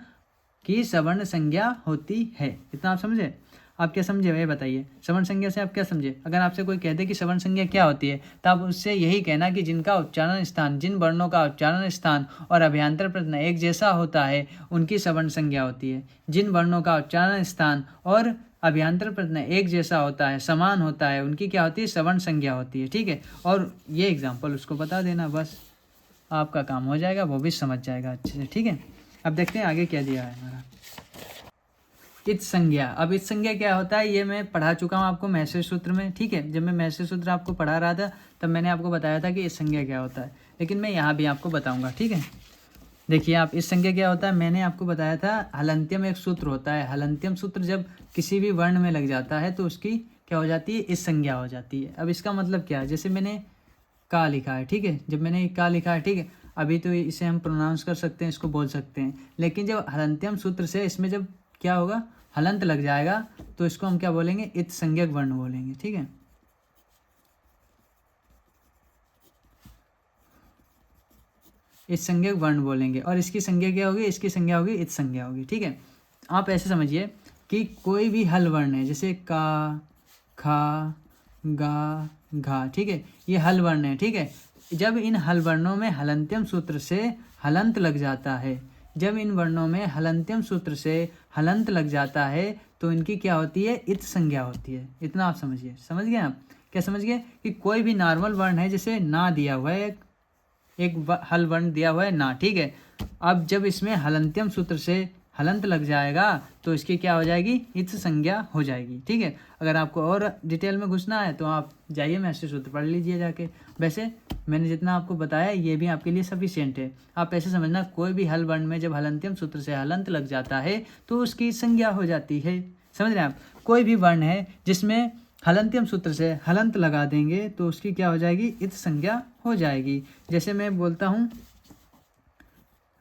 की सवर्ण संज्ञा होती है, इतना आप समझे। आप क्या समझे वह बताइए, सवर्ण संज्ञा से आप क्या समझे। अगर आपसे कोई कहते कि सवर्ण संज्ञा क्या होती है, तो आप उससे यही कहना कि जिनका उच्चारण स्थान, जिन वर्णों का उच्चारण स्थान और अभ्यांतर प्रश्न एक जैसा होता है उनकी सवर्ण संज्ञा होती है। जिन वर्णों का उच्चारण स्थान और अभ्यांतर प्रश्न एक जैसा होता है, समान होता है, उनकी क्या होती है, सवर्ण संज्ञा होती है, ठीक है। और ये एग्जाम्पल उसको बता देना, बस आपका काम हो जाएगा, वो भी समझ जाएगा अच्छे से, ठीक है। अब देखते हैं आगे क्या दिया है हमारा। इत संज्ञा, अब इत संज्ञा क्या होता है ये मैं पढ़ा चुका हूँ आपको महर्षि सूत्र में, ठीक है। जब मैं महर्षि सूत्र आपको पढ़ा रहा था तब मैंने आपको बताया था कि इस संज्ञा क्या होता है, लेकिन मैं यहाँ भी आपको बताऊँगा, ठीक है। देखिए आप, इस संज्ञा क्या होता है, मैंने आपको बताया था हलंत्यम एक सूत्र होता है। हलंत्यम सूत्र जब किसी भी वर्ण में लग जाता है तो उसकी क्या हो जाती है, इस संज्ञा हो जाती है। अब इसका मतलब क्या है, जैसे मैंने का लिखा है, ठीक है, जब मैंने का लिखा है, ठीक है, अभी तो इसे हम प्रोनाउंस कर सकते हैं, इसको बोल सकते हैं, लेकिन जब हलंत्यम सूत्र से इसमें जब क्या होगा, हलंत लग जाएगा, तो इसको हम क्या बोलेंगे, इत संज्ञक वर्ण बोलेंगे, ठीक है। इस संज्ञक वर्ण बोलेंगे, और इसकी संज्ञा क्या होगी, इसकी संज्ञा होगी इत संज्ञा होगी, ठीक है। आप ऐसे समझिए कि कोई भी हल वर्ण है, जैसे का, खा, गा, घा, ठीक है, ये हल वर्ण है, ठीक है। जब इन हल वर्णों में हलंत्यम सूत्र से हलंत लग जाता है, जब इन वर्णों में हलंत्यम सूत्र से हलंत लग जाता है तो इनकी क्या होती है, इत संज्ञा होती है, इतना आप समझिए। समझ गए आप, क्या समझ गए कि कोई भी नॉर्मल वर्ण है, जैसे ना दिया हुआ है, एक हल वर्ण दिया हुआ है ना, ठीक है। अब जब इसमें हलंत्यम सूत्र से हलंत लग जाएगा तो इसकी क्या हो जाएगी, इत संज्ञा हो जाएगी, ठीक है। अगर आपको और डिटेल में घुसना है तो आप जाइए महर्षि सूत्र पढ़ लीजिए जाके। वैसे मैंने जितना आपको बताया ये भी आपके लिए सफिशिएंट है। आप ऐसे समझना, कोई भी हल वर्ण में जब हलंत्यम सूत्र से हलंत लग जाता है तो उसकी संज्ञा हो जाती है, समझ रहे हैं आप। कोई भी वर्ण है जिसमें हलंत्यम सूत्र से हलंत लगा देंगे तो उसकी क्या हो जाएगी, इत संज्ञा हो जाएगी। जैसे मैं बोलता हूँ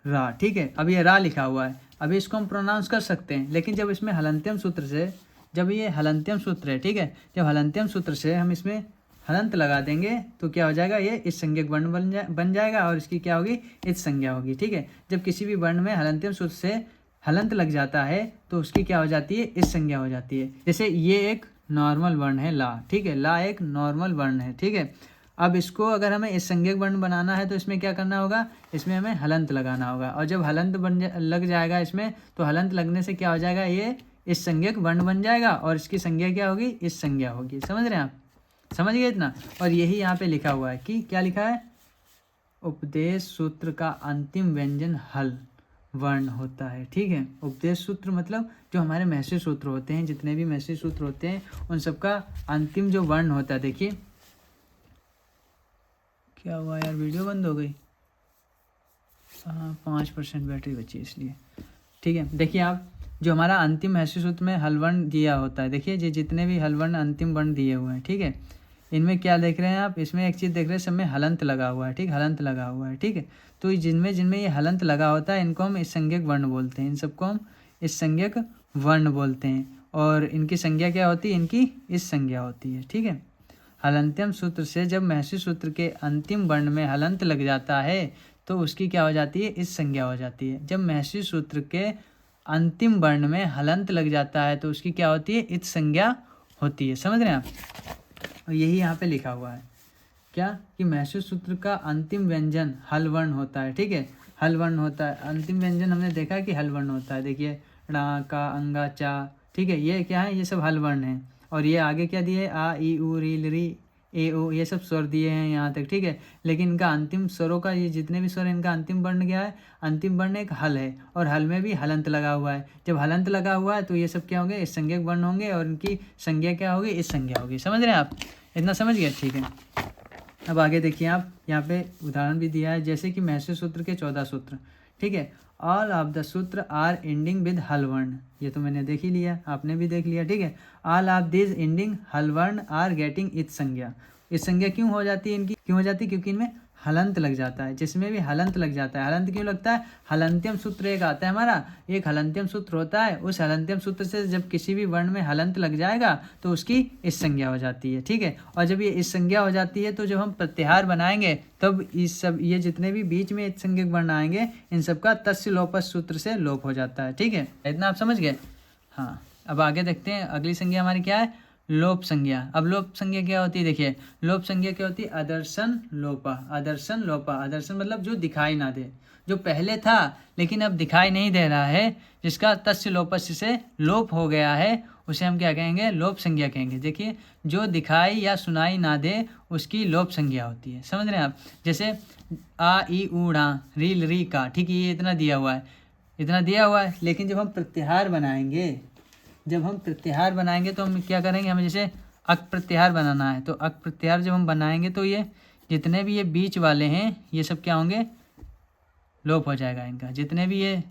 रा, ठीक है, अब ये रा लिखा हुआ है, अभी इसको हम प्रोनाउंस कर सकते हैं, लेकिन जब इसमें हलंत्यम सूत्र से, जब ये हलंत्यम सूत्र है, ठीक है, जब हलंत्यम सूत्र से हम इसमें हलंत लगा देंगे तो क्या हो जाएगा, ये इस संज्ञक वर्ण बन जाएगा और इसकी क्या होगी, इत संज्ञा होगी, ठीक है। जब किसी भी वर्ण में हलंत्यम सूत्र से हलंत लग जाता है तो उसकी क्या हो जाती है, इस संज्ञा हो जाती है। जैसे ये एक नॉर्मल वर्ण है ला, ठीक है, ला एक नॉर्मल वर्ण है, ठीक है। अब इसको अगर हमें इस संज्ञक वर्ण बनाना है तो इसमें क्या करना होगा, इसमें हमें हलंत लगाना होगा, और जब हलंत लग जाएगा इसमें, तो हलंत लगने से क्या हो जाएगा, ये इस संज्ञक वर्ण बन जाएगा और इसकी संज्ञा क्या होगी, इस संज्ञा होगी। समझ रहे हैं आप, समझ गए इतना। और यही यहाँ पे लिखा हुआ है कि क्या लिखा है, उपदेश सूत्र का अंतिम व्यंजन हल वर्ण होता है, ठीक है। उपदेश सूत्र मतलब जो हमारे महर्षि सूत्र होते हैं, जितने भी महर्षि सूत्र होते हैं उन सबका अंतिम जो वर्ण होता है, देखिए क्या हुआ यार, वीडियो बंद हो गई, 5% बैटरी बची इसलिए, ठीक है। देखिए आप, जो हमारा अंतिम महर्षि सूत्र में हल वर्ण दिया होता है, देखिए ये जितने भी हल वर्ण अंतिम वर्ण दिए हुए हैं, ठीक है, इनमें क्या देख रहे हैं आप, इसमें एक चीज़ देख रहे हैं, सब में हलंत लगा हुआ है, ठीक, हलंत लगा हुआ है, ठीक है। तो जिनमें जिनमें ये हलंत लगा होता है इनको हम इस संज्ञक वर्ण बोलते हैं, इन सबको हम इस संज्ञक वर्ण बोलते हैं, और इनकी संज्ञा क्या होती है, इनकी इस संज्ञा होती है, ठीक है। हलंत्यम सूत्र से जब महर्षि सूत्र के अंतिम वर्ण में हलंत लग जाता है तो उसकी क्या हो जाती है, इस संज्ञा हो जाती है। जब महर्षि सूत्र के अंतिम वर्ण में हलंत लग जाता है तो उसकी क्या होती है, इत संज्ञा होती है। समझ रहे हैं आप, और यही यहाँ पे लिखा हुआ है क्या, कि महर्षि सूत्र का अंतिम व्यंजन हल वर्ण होता है, ठीक है, हल वर्ण होता है। अंतिम व्यंजन हमने देखा कि हल वर्ण होता है, देखिए ड़ा का अंगा चा, ठीक है, ये क्या है, ये सब हल वर्ण है। और ये आगे क्या दिए, आ ई उ री ल री ए ओ, ये सब स्वर दिए हैं यहाँ तक, ठीक है। लेकिन इनका अंतिम स्वरों का, ये जितने भी स्वर हैं इनका अंतिम वर्ण क्या है, अंतिम वर्ण एक हल है, और हल में भी हलंत लगा हुआ है। जब हलंत लगा हुआ है तो ये सब क्या होंगे, इस संज्ञक वर्ण होंगे, और इनकी संज्ञा क्या होगी, इस संज्ञा होगी। समझ रहे हैं आप, इतना समझ गए, ठीक है। अब आगे देखिए आप, यहाँ पे उदाहरण भी दिया है, जैसे कि महर्षि सूत्र के 14 सूत्र, ठीक है। ऑल ऑफ द सूत्र आर एंडिंग विद हल वर्ण, ये तो मैंने देख ही लिया, आपने भी देख लिया, ठीक है। ऑल ऑफ दिस एंडिंग हल वर्ण आर गेटिंग इच संज्ञा। इस संज्ञा क्यों हो जाती है, इनकी क्यों हो जाती है, क्योंकि इनमें हलंत लग जाता है। जिसमें भी हलंत लग जाता है, हलंत क्यों लगता है, हलंत्यम सूत्र एक आता है हमारा, एक हलंत्यम सूत्र होता है, उस हलंत्यम सूत्र से जब किसी भी वर्ण में हलंत लग जाएगा तो उसकी इस संज्ञा हो जाती है, ठीक है। और जब ये इस संज्ञा हो जाती है तो जब हम प्रत्याहार बनाएंगे तब इस सब, ये जितने भी बीच में इस संज्ञक वर्ण आएंगे इन सबका तस्य लोपस सूत्र से लोप हो जाता है, ठीक है। इतना आप समझ गए। हाँ, अब आगे देखते हैं, अगली संज्ञा हमारी क्या है, लोप संज्ञा। अब लोप संज्ञा क्या होती है, देखिए लोप संज्ञा क्या होती है, अदर्शन लोपा। अदर्शन लोपा, अदर्शन मतलब जो दिखाई ना दे, जो पहले था लेकिन अब दिखाई नहीं दे रहा है, जिसका तस्य लोपस्य से लोप हो गया है, उसे हम क्या कहेंगे, लोप संज्ञा कहेंगे। देखिए जो दिखाई या सुनाई ना दे उसकी लोप संज्ञा होती है। समझ रहे हैं आप, जैसे आ ई ऊ ड़ा री ल री का, ठीक है, ये इतना दिया हुआ है, इतना दिया हुआ है, लेकिन जब हम प्रत्याहार बनाएंगे, जब हम प्रत्याहार बनाएंगे तो हम क्या करेंगे, हमें जैसे अक प्रत्याहार बनाना है, तो अक प्रत्याहार जब हम बनाएंगे तो ये जितने भी ये बीच वाले हैं ये सब क्या होंगे, लोप हो जाएगा इनका। जितने भी ये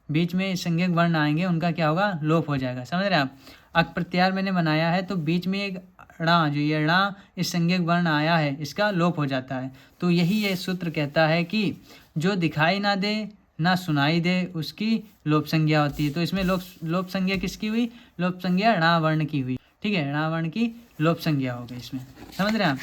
बीच में संज्ञक वर्ण आएंगे उनका क्या होगा, लोप हो जाएगा। समझ रहे हैं आप, अक प्रत्याहार मैंने बनाया है तो बीच में एक णा, जो ये णा इस संज्ञक वर्ण आया है इसका लोप हो जाता है। तो यही ये सूत्र कहता है कि जो दिखाई ना दे ना सुनाई दे उसकी लोप संज्ञा होती है। तो इसमें लोप संज्ञा किसकी हुई, लोप संज्ञा णा वर्ण की हुई, ठीक है, णा वर्ण की लोप संज्ञा हो गई इसमें। समझ रहे हैं आप।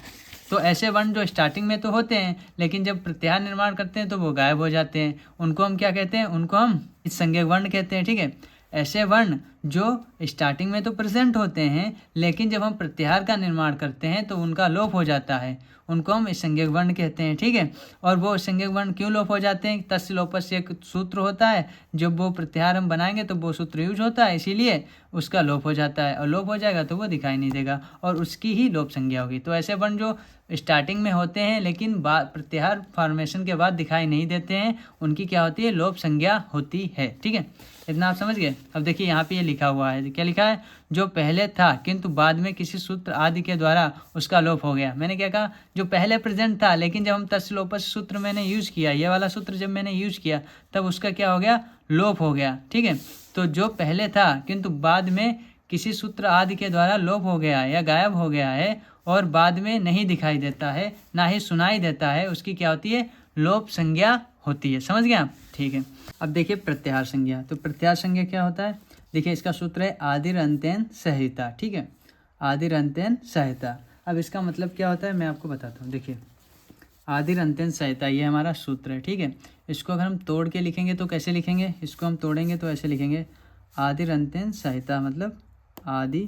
तो ऐसे वर्ण जो स्टार्टिंग में तो होते हैं लेकिन जब प्रत्याहार निर्माण करते हैं तो वो गायब हो जाते हैं, उनको हम क्या कहते हैं, उनको हम इस संज्ञक वर्ण कहते हैं, ठीक है। ऐसे वर्ण जो स्टार्टिंग में तो प्रेजेंट होते हैं लेकिन जब हम प्रत्याहार का निर्माण करते हैं तो उनका लोप हो जाता है, उनको हम संज्ञक वर्ण कहते हैं, ठीक है। और वो संज्ञक वर्ण क्यों लोप हो जाते हैं, तस्य लोपस्य एक सूत्र होता है, जब वो प्रत्याहार हम बनाएंगे तो वो सूत्र यूज होता है, इसीलिए उसका लोप हो जाता है, और लोप हो जाएगा तो वो दिखाई नहीं देगा और उसकी ही लोप संज्ञा होगी। तो ऐसे वर्ण जो स्टार्टिंग में होते हैं लेकिन प्रत्याहार फॉर्मेशन के बाद दिखाई नहीं देते हैं उनकी क्या होती है, लोप संज्ञा होती है, ठीक है। इतना आप समझ गए। अब देखिए यहाँ पे ये लिखा हुआ है, क्या लिखा है, जो पहले था किंतु बाद में किसी सूत्र आदि के द्वारा उसका लोप हो गया। मैंने क्या कहा, जो पहले प्रेजेंट था लेकिन जब हम तस्य लोपस्य सूत्र मैंने यूज किया, ये वाला सूत्र जब मैंने यूज किया तब उसका क्या हो गया, लोप हो गया, ठीक है। तो जो पहले था किंतु बाद में किसी सूत्र आदि के द्वारा लोप हो गया या गायब हो गया है और बाद में नहीं दिखाई देता है ना ही सुनाई देता है, उसकी क्या होती है, लोप संज्ञा होती है। समझ गए आप, ठीक है। अब देखिए प्रत्याहार संज्ञा। तो प्रत्याहार संज्ञा क्या होता है, देखिए इसका सूत्र है आदिर अंत्यन सहिता, ठीक है, आदिर अंत्यन सहिता। अब इसका मतलब क्या होता है मैं आपको बताता हूँ। देखिए आदिर अंत्यन सहिता ये हमारा सूत्र है, ठीक है। इसको अगर हम तोड़ के लिखेंगे तो कैसे लिखेंगे, इसको हम तोड़ेंगे तो ऐसे लिखेंगे, आदिर अंत्यन सहिता मतलब आदि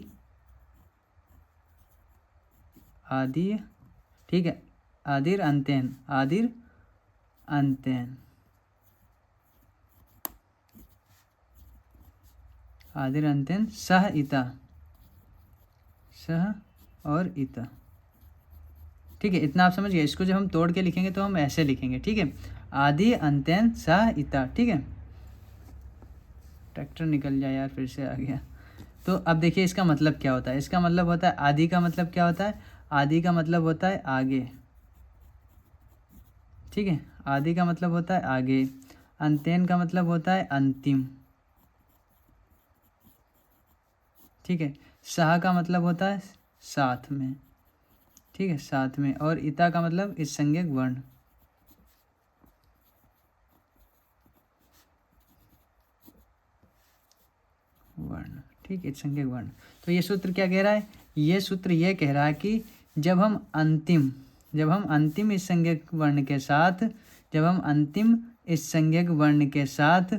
आदि, ठीक है, आदिर अंत्यन, आदिर अंत्यन, आदिर अंत्यन सह इता, सह और इता, ठीक है। इतना आप समझ गए। इसको जब हम तोड़ के लिखेंगे तो हम ऐसे लिखेंगे, ठीक है, आदि अंत्यन सह इता, ठीक है। ट्रैक्टर निकल जाए यार, फिर से आ गया। तो अब देखिए इसका मतलब क्या होता है, इसका मतलब होता है आदि का मतलब क्या होता है, आदि का मतलब होता है आगे, ठीक है, आदि का मतलब होता है आगे, अंत्यन का मतलब होता है अंतिम, ठीक है, सह का मतलब होता है साथ में, ठीक है, साथ में, और इता का मतलब इस संज्ञक वर्ण, वर्ण, ठीक है, इस संज्ञक वर्ण। तो ये सूत्र क्या कह रहा है, ये सूत्र ये कह रहा है कि जब हम अंतिम इस संज्ञक वर्ण के साथ, जब हम अंतिम इस संज्ञक वर्ण के साथ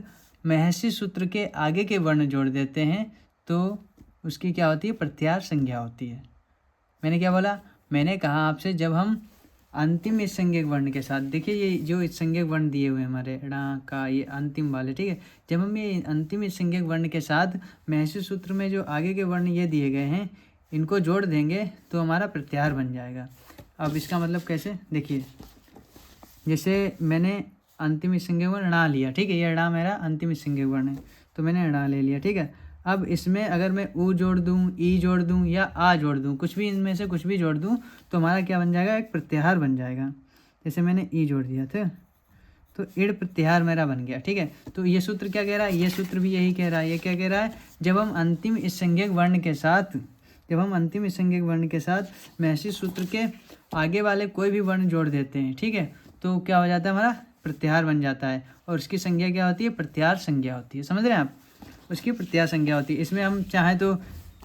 महर्षि सूत्र के आगे के वर्ण जोड़ देते हैं तो उसकी क्या होती है, प्रत्याहार संज्ञा होती है। मैंने क्या बोला, मैंने कहा आपसे जब हम अंतिम इस संज्ञक वर्ण के साथ, देखिए ये जो इस संज्ञक वर्ण दिए हुए हमारे णा का, ये अंतिम वाले, ठीक है। जब हम ये अंतिम इस संज्ञक वर्ण के साथ महसी सूत्र में जो आगे के वर्ण ये दिए गए हैं इनको जोड़ देंगे तो हमारा प्रत्याहार बन जाएगा। अब इसका मतलब कैसे, देखिए जैसे मैंने अंतिम इस संज्ञक वर्ण णा लिया, ठीक है, ये णा मेरा अंतिम इस संज्ञक वर्ण है तो मैंने णा ले लिया, ठीक है। अब इसमें अगर मैं ऊ जोड़ दूँ, ई जोड़ दूँ या आ जोड़ दूँ, कुछ भी इनमें से कुछ भी जोड़ दूँ तो हमारा क्या बन जाएगा, एक प्रत्याहार बन जाएगा। जैसे मैंने ई जोड़ दिया था तो इड़ प्रत्याहार मेरा बन गया, ठीक है। तो ये सूत्र क्या कह रहा है, ये सूत्र भी यही कह रहा है। ये क्या कह रहा है, जब हम अंतिम इस संज्ञक वर्ण के साथ महसी सूत्र के आगे वाले कोई भी वर्ण जोड़ देते हैं, ठीक है, तो क्या हो जाता है, हमारा प्रत्याहार बन जाता है। और उसकी संज्ञा क्या होती है, प्रत्याहार संज्ञा होती है, समझ रहे हैं आप, उसकी प्रत्याहार संज्ञा होती है। इसमें हम चाहें तो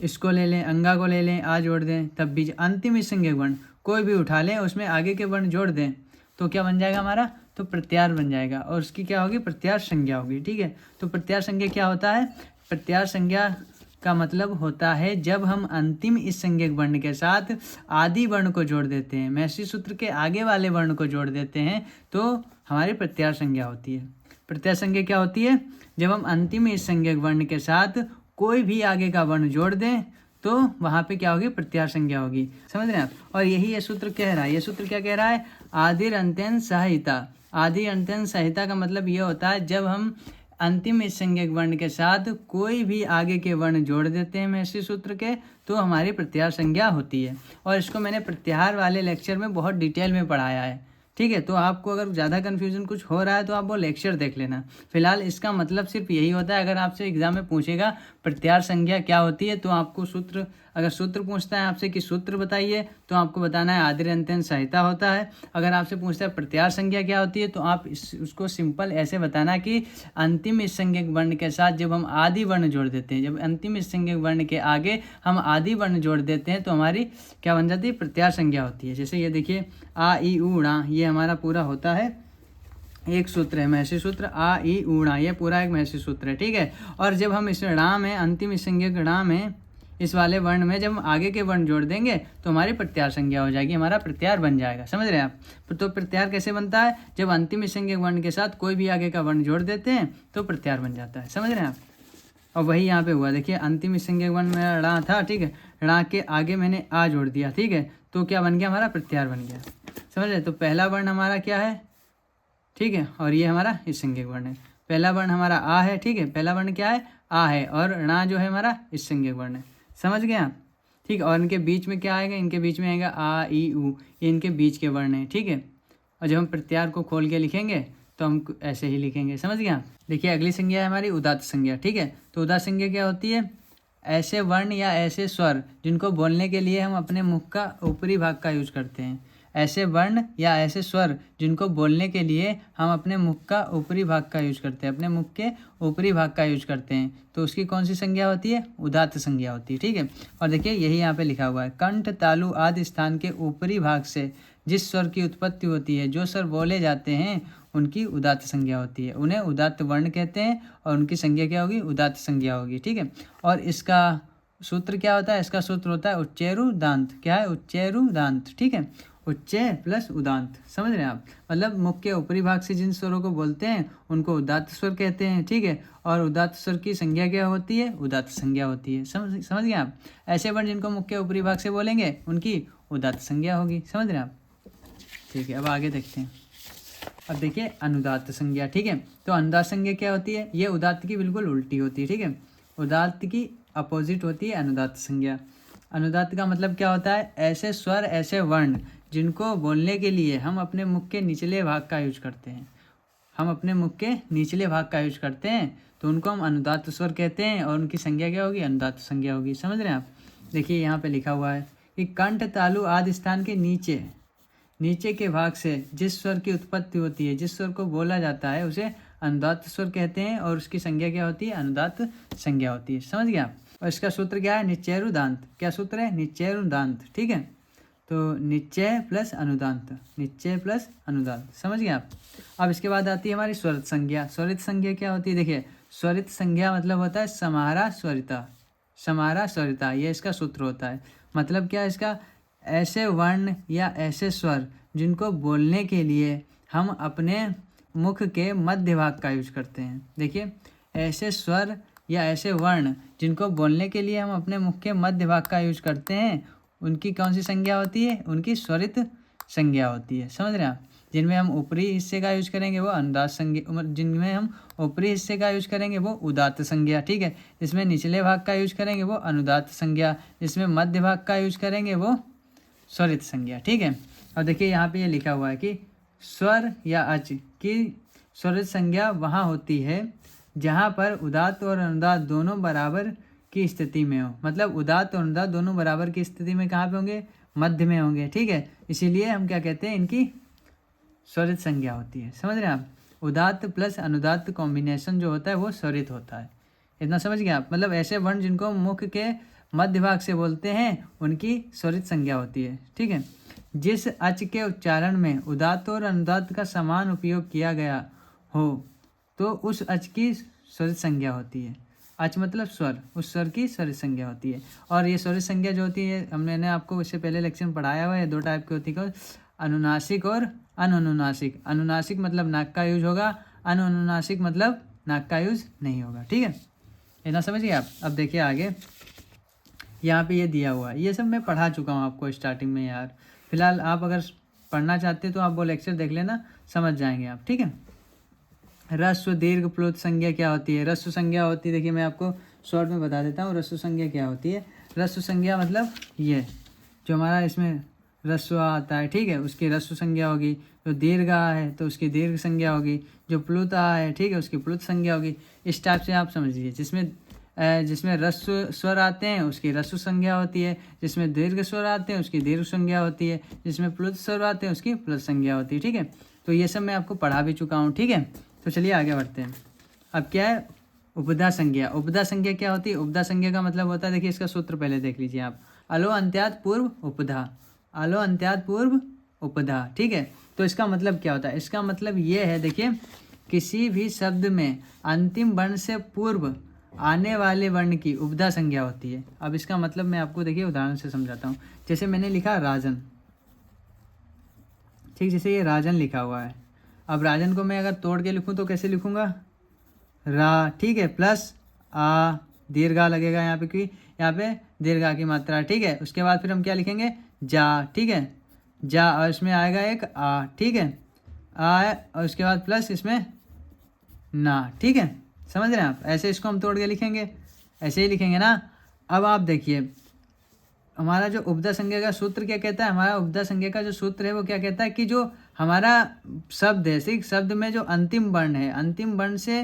इसको ले लें, अंगा को ले लें, आ जोड़ दें, तब भी अंतिम इस संज्ञक वर्ण कोई भी उठा लें, उसमें आगे के वर्ण जोड़ दें तो क्या बन जाएगा हमारा, तो प्रत्याहार बन जाएगा और उसकी क्या होगी, प्रत्याहार संज्ञा होगी, ठीक है। तो प्रत्याहार संज्ञा क्या होता है, प्रत्याहार संज्ञा का मतलब होता है जब हम अंतिम इस संज्ञक वर्ण के साथ आदि वर्ण को जोड़ देते हैं, महसी सूत्र के आगे वाले वर्ण को जोड़ देते हैं तो हमारी प्रत्याहार संज्ञा होती है। प्रत्याहार संज्ञा क्या होती है, जब हम अंतिम इस संज्ञक वर्ण के साथ कोई भी आगे का वर्ण जोड़ दें तो वहाँ पे क्या होगी, प्रत्याहार संज्ञा होगी, समझ रहे हैं आप। और यही ये सूत्र कह रहा है, ये सूत्र क्या कह रहा है, आदिर अंत्यन सहायता। आदि अंत्यन सहायता का मतलब ये होता है जब हम अंतिम इस संज्ञक वर्ण के साथ कोई भी आगे के वर्ण जोड़ देते हैं महसी सूत्र के तो हमारी प्रत्याहार संज्ञा होती है। और इसको मैंने प्रत्याहार वाले लेक्चर में बहुत डिटेल में पढ़ाया है, ठीक है। तो आपको अगर ज़्यादा कन्फ्यूजन कुछ हो रहा है तो आप वो लेक्चर देख लेना। फिलहाल इसका मतलब सिर्फ यही होता है, अगर आपसे एग्जाम में पूछेगा प्रत्याहार संज्ञा क्या होती है तो आपको सूत्र, अगर सूत्र पूछता है आपसे कि सूत्र बताइए तो आपको बताना है आदिर अंत्यन सहायता होता है। अगर आपसे पूछता है प्रत्याहार संज्ञा क्या होती है तो आप उसको सिंपल ऐसे बताना कि अंतिम इस संज्ञक वर्ण के साथ जब हम आदि वर्ण जोड़ देते हैं, जब अंतिम इस संज्ञक वर्ण के आगे हम आदि वर्ण जोड़ देते हैं तो हमारी क्या बन जाती है, प्रत्याहार संज्ञा होती है। जैसे ये देखिए आ ई ऊ णा, ये हमारा पूरा होता है एक सूत्र है, महसी सूत्र आ ई ऊ णा, ये पूरा एक महसी सूत्र है, ठीक है। और जब हम इस णा में, अंतिम इस संज्ञक णा में, इस वाले वर्ण में जब हम आगे के वर्ण जोड़ देंगे तो हमारी प्रत्याहार संज्ञा हो जाएगी, हमारा प्रत्याहार बन जाएगा, समझ रहे हैं आप। तो प्रत्याहार कैसे बनता है, जब अंतिम इस संज्ञक वर्ण के साथ कोई भी आगे का वर्ण जोड़ देते हैं तो प्रत्याहार बन जाता है, समझ रहे हैं आप। और वही यहाँ पे हुआ, देखिए अंतिम इस संज्ञक वर्ण में णा था, ठीक है, णा के आगे मैंने आ जोड़ दिया, ठीक है, तो क्या बन गया, हमारा प्रत्याहार बन गया, समझ रहे। तो पहला वर्ण हमारा क्या है, ठीक है, और ये हमारा इस संज्ञक वर्ण है। पहला वर्ण हमारा आ है, ठीक है, पहला वर्ण क्या है, आ है, और णा जो है हमारा इस संज्ञक वर्ण है, समझ गए आप, ठीक है। और इनके बीच में क्या आएगा, इनके बीच में आएगा आ ई ऊ, ये इनके बीच के वर्ण हैं, ठीक है। और जब हम प्रत्याहार को खोल के लिखेंगे तो हम ऐसे ही लिखेंगे, समझ गए आप। देखिए अगली संज्ञा है हमारी उदात्त संज्ञा, ठीक है। तो उदात्त संज्ञा क्या होती है, ऐसे वर्ण या ऐसे स्वर जिनको बोलने के लिए हम अपने मुख का ऊपरी भाग का यूज करते हैं। ऐसे वर्ण या ऐसे स्वर जिनको बोलने के लिए हम अपने मुख का ऊपरी भाग का यूज करते हैं, अपने मुख के ऊपरी भाग का यूज करते हैं, तो उसकी कौन सी संज्ञा होती है, उदात्त संज्ञा होती है, ठीक है। और देखिए यही यहाँ पे लिखा हुआ है, कंठ तालु आदि स्थान के ऊपरी भाग से जिस स्वर की उत्पत्ति होती है, जो स्वर बोले जाते हैं उनकी उदात्त संज्ञा होती है, उन्हें उदात्त वर्ण कहते हैं और उनकी संज्ञा क्या होगी, उदात्त संज्ञा होगी, ठीक है। और इसका सूत्र क्या होता है, इसका सूत्र होता है उच्चैरुदांत, क्या है, उच्चैरुदांत, ठीक है, उच्चय प्लस उदांत, समझ रहे हैं आप। मतलब मुख के ऊपरी भाग से जिन स्वरों को बोलते हैं उनको उदात्त स्वर कहते हैं, ठीक है। और उदात्त स्वर की संज्ञा क्या होती है, उदात्त संज्ञा होती है, समझ गए आप। ऐसे वर्ण जिनको मुख के ऊपरी भाग से बोलेंगे उनकी उदात्त संज्ञा होगी, समझ रहे हैं आप, ठीक है। अब आगे देखते हैं, अब देखिए अनुदात्त संज्ञा, ठीक है। तो अनुदात्त संज्ञा क्या होती है, ये उदात्त की बिल्कुल उल्टी होती है, ठीक है, उदात्त की अपोजिट होती है अनुदात्त संज्ञा। अनुदात्त का मतलब क्या होता है, ऐसे स्वर ऐसे वर्ण जिनको बोलने के लिए हम अपने मुख के निचले भाग का यूज करते हैं, हम अपने मुख के निचले भाग का यूज करते हैं तो उनको हम अनुदात्त स्वर कहते हैं और उनकी संज्ञा क्या होगी, अनुदात्त संज्ञा होगी, समझ रहे हैं आप। देखिए यहाँ पे लिखा हुआ है कि कंठ तालु आदि स्थान के नीचे के भाग से जिस स्वर की उत्पत्ति होती है, जिस स्वर को बोला जाता है उसे अनुदात्त स्वर कहते हैं और उसकी संज्ञा क्या होती है, अनुदात्त संज्ञा होती है, समझ गया। और इसका सूत्र क्या है, निश्चैरुदांत, क्या सूत्र है, निश्चैरुदांत, ठीक है। तो निश्चय प्लस अनुदांत, निश्चय प्लस अनुदांत, समझ गए आप। अब इसके बाद आती है हमारी स्वरित संज्ञा। स्वरित संज्ञा क्या होती है, देखिए स्वरित संज्ञा मतलब होता है समारा स्वरिता, समारा स्वरिता, ये इसका सूत्र होता है। मतलब क्या है इसका, ऐसे वर्ण या ऐसे स्वर जिनको बोलने के लिए हम अपने मुख के मध्य भाग का यूज करते हैं। देखिए, ऐसे स्वर या ऐसे वर्ण जिनको बोलने के लिए हम अपने मुख के मध्य भाग का यूज करते हैं, उनकी कौन सी संज्ञा होती है? उनकी स्वरित संज्ञा होती है। समझ रहे हैं आप? जिनमें हम ऊपरी हिस्से का यूज करेंगे वो अनुदात संज्ञा, जिनमें हम ऊपरी हिस्से का यूज करेंगे वो उदात्त संज्ञा, ठीक है। जिसमें निचले भाग का यूज करेंगे वो अनुदात्त संज्ञा, जिसमें मध्य भाग का यूज करेंगे वो स्वरित संज्ञा, ठीक है। और देखिए यहाँ पे ये लिखा हुआ है कि स्वर या अच की स्वरित संज्ञा वहाँ होती है जहाँ पर उदात्त और अनुदात्त दोनों बराबर की स्थिति में हो। मतलब उदात्त और अनुदात्त दोनों बराबर की स्थिति में कहाँ पे होंगे? मध्य में होंगे, ठीक है। इसीलिए हम क्या कहते हैं? इनकी स्वरित संज्ञा होती है। समझ रहे हैं आप? उदात्त प्लस अनुदात्त कॉम्बिनेशन जो होता है वो स्वरित होता है। इतना समझ गए आप? मतलब ऐसे वर्ण जिनको मुख के मध्य भाग से बोलते हैं उनकी स्वरित संज्ञा होती है, ठीक है। जिस अच के उच्चारण में उदात्त और अनुदात्त का समान उपयोग किया गया हो तो उस अच की स्वरित संज्ञा होती है। अच मतलब स्वर, उस स्वर की स्वरित संज्ञा होती है। और ये स्वरित संज्ञा जो होती है हमने आपको इससे पहले लेक्चर में पढ़ाया हुआ है, दो टाइप की होती है, अनुनासिक और अनुनासिक। अनुनासिक मतलब नाक का यूज होगा, अनुनासिक मतलब नाक का यूज नहीं होगा, ठीक है। इतना समझिए आप। अब देखिए आगे यहाँ पे ये दिया हुआ है, ये सब मैं पढ़ा चुका हूँ आपको स्टार्टिंग में यार। फिलहाल आप अगर पढ़ना चाहते हैं तो आप वो लेक्चर देख लेना, समझ जाएंगे आप, ठीक है। ह्रस्व दीर्घ प्लुत संज्ञा क्या होती है? ह्रस्व संज्ञा होती है, देखिए मैं आपको शॉर्ट में बता देता हूँ ह्रस्व संज्ञा क्या होती है। ह्रस्व संज्ञा मतलब ये जो हमारा इसमें ह्रस्व आता है, ठीक है, उसकी ह्रस्व संज्ञा होगी। जो दीर्घ आ है तो उसकी दीर्घ संज्ञा होगी। जो प्लुत आ है, ठीक है, उसकी प्लुत संज्ञा होगी। इस टाइप से आप समझिए। जिसमें ह्रस्व स्वर आते हैं उसकी ह्रस्व संज्ञा होती है, जिसमें दीर्घ स्वर आते हैं उसकी दीर्घ संज्ञा होती है, जिसमें प्लुत स्वर आते हैं उसकी प्लुत संज्ञा होती है, ठीक है। तो ये सब मैं आपको पढ़ा भी चुका हूँ, ठीक है। तो चलिए आगे बढ़ते हैं। अब क्या है? उपधा संज्ञा। उपधा संज्ञा क्या होती है? उपधा संज्ञा का मतलब होता है, देखिए इसका सूत्र पहले देख लीजिए आप। अलो अंत्यात पूर्व उपधा, अलो अंत्यात पूर्व उपधा, ठीक है। तो इसका मतलब क्या होता है? इसका मतलब ये है, देखिए, किसी भी शब्द में अंतिम वर्ण से पूर्व आने वाले वर्ण की उपधा संज्ञा होती है। अब इसका मतलब मैं आपको देखिए उदाहरण से समझाता हूँ। जैसे मैंने लिखा राजन, ठीक, जैसे ये राजन लिखा हुआ है। अब राजन को मैं अगर तोड़ के लिखूं तो कैसे लिखूंगा? रा, ठीक है, प्लस आ, दीर्घा लगेगा यहाँ पे, क्योंकि यहाँ पे दीर्घा की मात्रा, ठीक है। उसके बाद फिर हम क्या लिखेंगे? जा, ठीक है, जा, और इसमें आएगा एक आ, ठीक है, आ, और उसके बाद प्लस इसमें ना, ठीक है। समझ रहे हैं आप? ऐसे इसको हम तोड़ के लिखेंगे, ऐसे ही लिखेंगे ना। अब आप देखिए हमारा जो उपधा संज्ञा का सूत्र क्या कहता है? हमारा उपधा संज्ञा का जो सूत्र है वो क्या कहता है कि जो हमारा शब्द है, ठीक, शब्द में जो अंतिम वर्ण है, अंतिम वर्ण से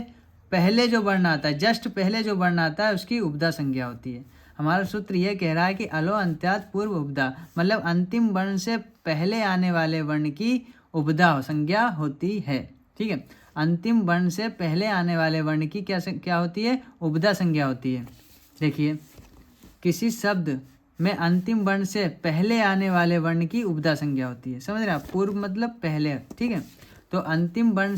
पहले जो वर्ण आता है, जस्ट पहले जो वर्ण आता है उसकी उपधा संज्ञा होती है। हमारा सूत्र ये कह रहा है कि अलो अंत्यात पूर्व उपधा, मतलब अंतिम वर्ण से पहले आने वाले वर्ण की उपधा संज्ञा होती है, ठीक है। अंतिम वर्ण से पहले आने वाले वर्ण की क्या होती है? उपधा संज्ञा होती है। देखिए, किसी शब्द में अंतिम वर्ण से पहले आने वाले वर्ण की उपधा संज्ञा होती है। समझ रहे हैं आप? पूर्व मतलब पहले, ठीक है। तो अंतिम वर्ण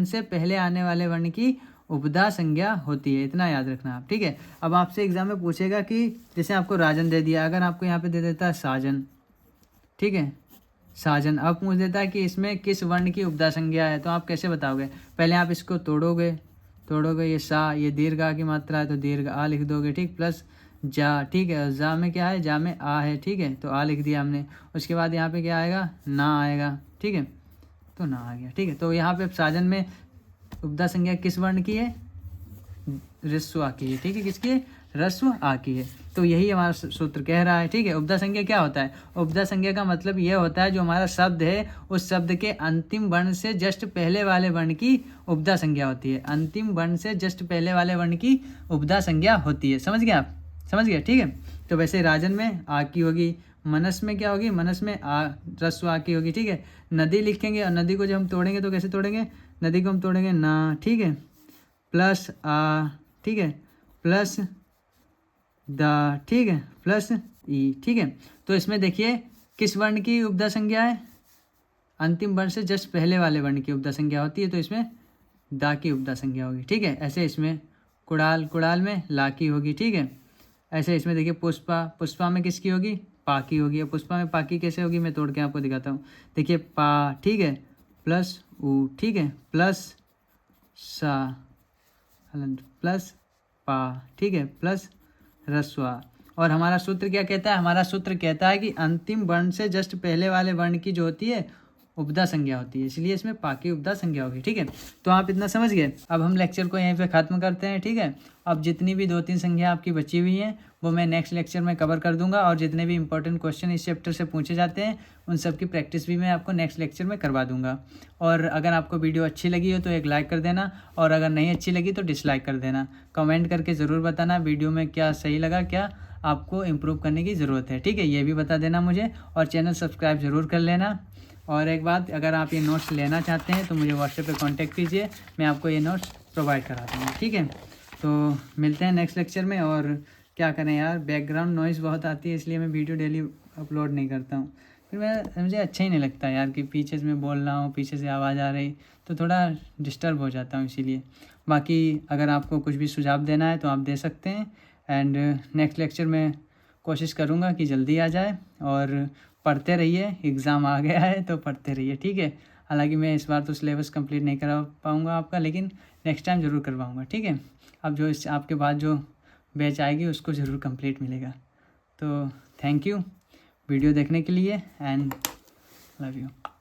से पहले आने वाले वर्ण की उपधा संज्ञा होती है, इतना याद रखना आप, ठीक है। अब आपसे एग्जाम में पूछेगा कि जैसे आपको राजन दे दिया, अगर आपको यहाँ पे दे देता है साजन, ठीक है, साजन, अब पूछ देता है कि इसमें किस वर्ण की उपधा संज्ञा है, तो आप कैसे बताओगे? पहले आप इसको तोड़ोगे, ये सा, ये दीर्घ आ की मात्रा है तो दीर्घ आ लिख दोगे, ठीक, प्लस जा, ठीक है, जा में क्या है? जा में आ है, ठीक है, तो आ लिख दिया हमने। उसके बाद यहाँ पे क्या आएगा? ना आएगा, ठीक है, तो ना आ गया, ठीक है। तो यहाँ पे साजन में उपधा संज्ञा किस वर्ण की है? ह्रस्व आ की है, ठीक है, किसकी है? ह्रस्व आ की है। तो यही हमारा सूत्र कह रहा है, ठीक है। उपधा संज्ञा क्या होता है? उपधा संज्ञा का मतलब यह होता है जो हमारा शब्द है उस शब्द के अंतिम वर्ण से जस्ट पहले वाले वर्ण की उपधा संज्ञा होती है। अंतिम वर्ण से जस्ट पहले वाले वर्ण की उपधा संज्ञा होती है। समझ गए आप? समझ गए, ठीक है। तो वैसे राजन में आ की होगी, मनस में क्या होगी? मनस में आ, ह्रस्व आ की होगी, ठीक है। नदी लिखेंगे और नदी को जब हम तोड़ेंगे तो कैसे तोड़ेंगे? नदी को हम तोड़ेंगे ना, ठीक है, प्लस आ, ठीक है, प्लस द, ठीक है, प्लस ई, ठीक है। तो इसमें देखिए किस वर्ण की उपधा संज्ञा है? अंतिम वर्ण से जस्ट पहले वाले वर्ण की उपधा संज्ञा होती है, तो इसमें दा की उपधा संज्ञा होगी, ठीक है। ऐसे इसमें कुड़ाल में ला की होगी, ठीक है। ऐसे इसमें देखिए पुष्पा में किसकी होगी? पा की होगी। पुष्पा में पा की कैसे होगी मैं तोड़ के आपको दिखाता हूँ। देखिए पा, ठीक है, प्लस ऊ, ठीक है, प्लस सा, प्लस पा, ठीक है, प्लस रस्वा। और हमारा सूत्र क्या कहता है? हमारा सूत्र कहता है कि अंतिम वर्ण से जस्ट पहले वाले वर्ण की जो होती है उपदा संज्ञा होती है, इसलिए इसमें पा की उपदा संज्ञा होगी। ठीक है, तो आप इतना समझ गए। अब हम लेक्चर को यहीं पे ख़त्म करते हैं। ठीक है, अब जितनी भी 2-3 संज्ञा आपकी बची हुई हैं वो मैं नेक्स्ट लेक्चर में कवर कर दूंगा, और जितने भी इंपॉर्टेंट क्वेश्चन इस चैप्टर से पूछे जाते हैं उन सब की प्रैक्टिस भी मैं आपको नेक्स्ट लेक्चर में करवा दूंगा। और अगर आपको वीडियो अच्छी लगी हो तो एक लाइक कर देना, और अगर नहीं अच्छी लगी तो डिसलाइक कर देना। कमेंट करके ज़रूर बताना वीडियो में क्या सही लगा, क्या आपको इम्प्रूव करने की ज़रूरत है। ठीक है, ये भी बता देना मुझे, और चैनल सब्सक्राइब ज़रूर कर लेना। और एक बात, अगर आप ये नोट्स लेना चाहते हैं तो मुझे व्हाट्सएप पे कांटेक्ट कीजिए, मैं आपको ये नोट्स प्रोवाइड करा दूँगा। ठीक है, तो मिलते हैं नेक्स्ट लेक्चर में। और क्या करें यार, बैकग्राउंड नॉइज़ बहुत आती है, इसलिए मैं वीडियो डेली अपलोड नहीं करता हूँ। फिर मुझे अच्छा ही नहीं लगता यार कि पीछे से मैं बोल रहा हूँ, पीछे से आवाज़ आ रही, तो थोड़ा डिस्टर्ब हो जाता हूँ इसीलिए। बाकी अगर आपको कुछ भी सुझाव देना है तो आप दे सकते हैं, एंड नेक्स्ट लेक्चर में कोशिश करूँगा कि जल्दी आ जाए। और पढ़ते रहिए, एग्ज़ाम आ गया है तो पढ़ते रहिए। ठीक है, हालांकि मैं इस बार तो सिलेबस कंप्लीट नहीं करा पाऊँगा आपका, लेकिन नेक्स्ट टाइम ज़रूर करवाऊँगा। ठीक है, अब जो इस आपके बाद जो बैच आएगी उसको ज़रूर कंप्लीट मिलेगा। तो थैंक यू वीडियो देखने के लिए, एंड लव यू।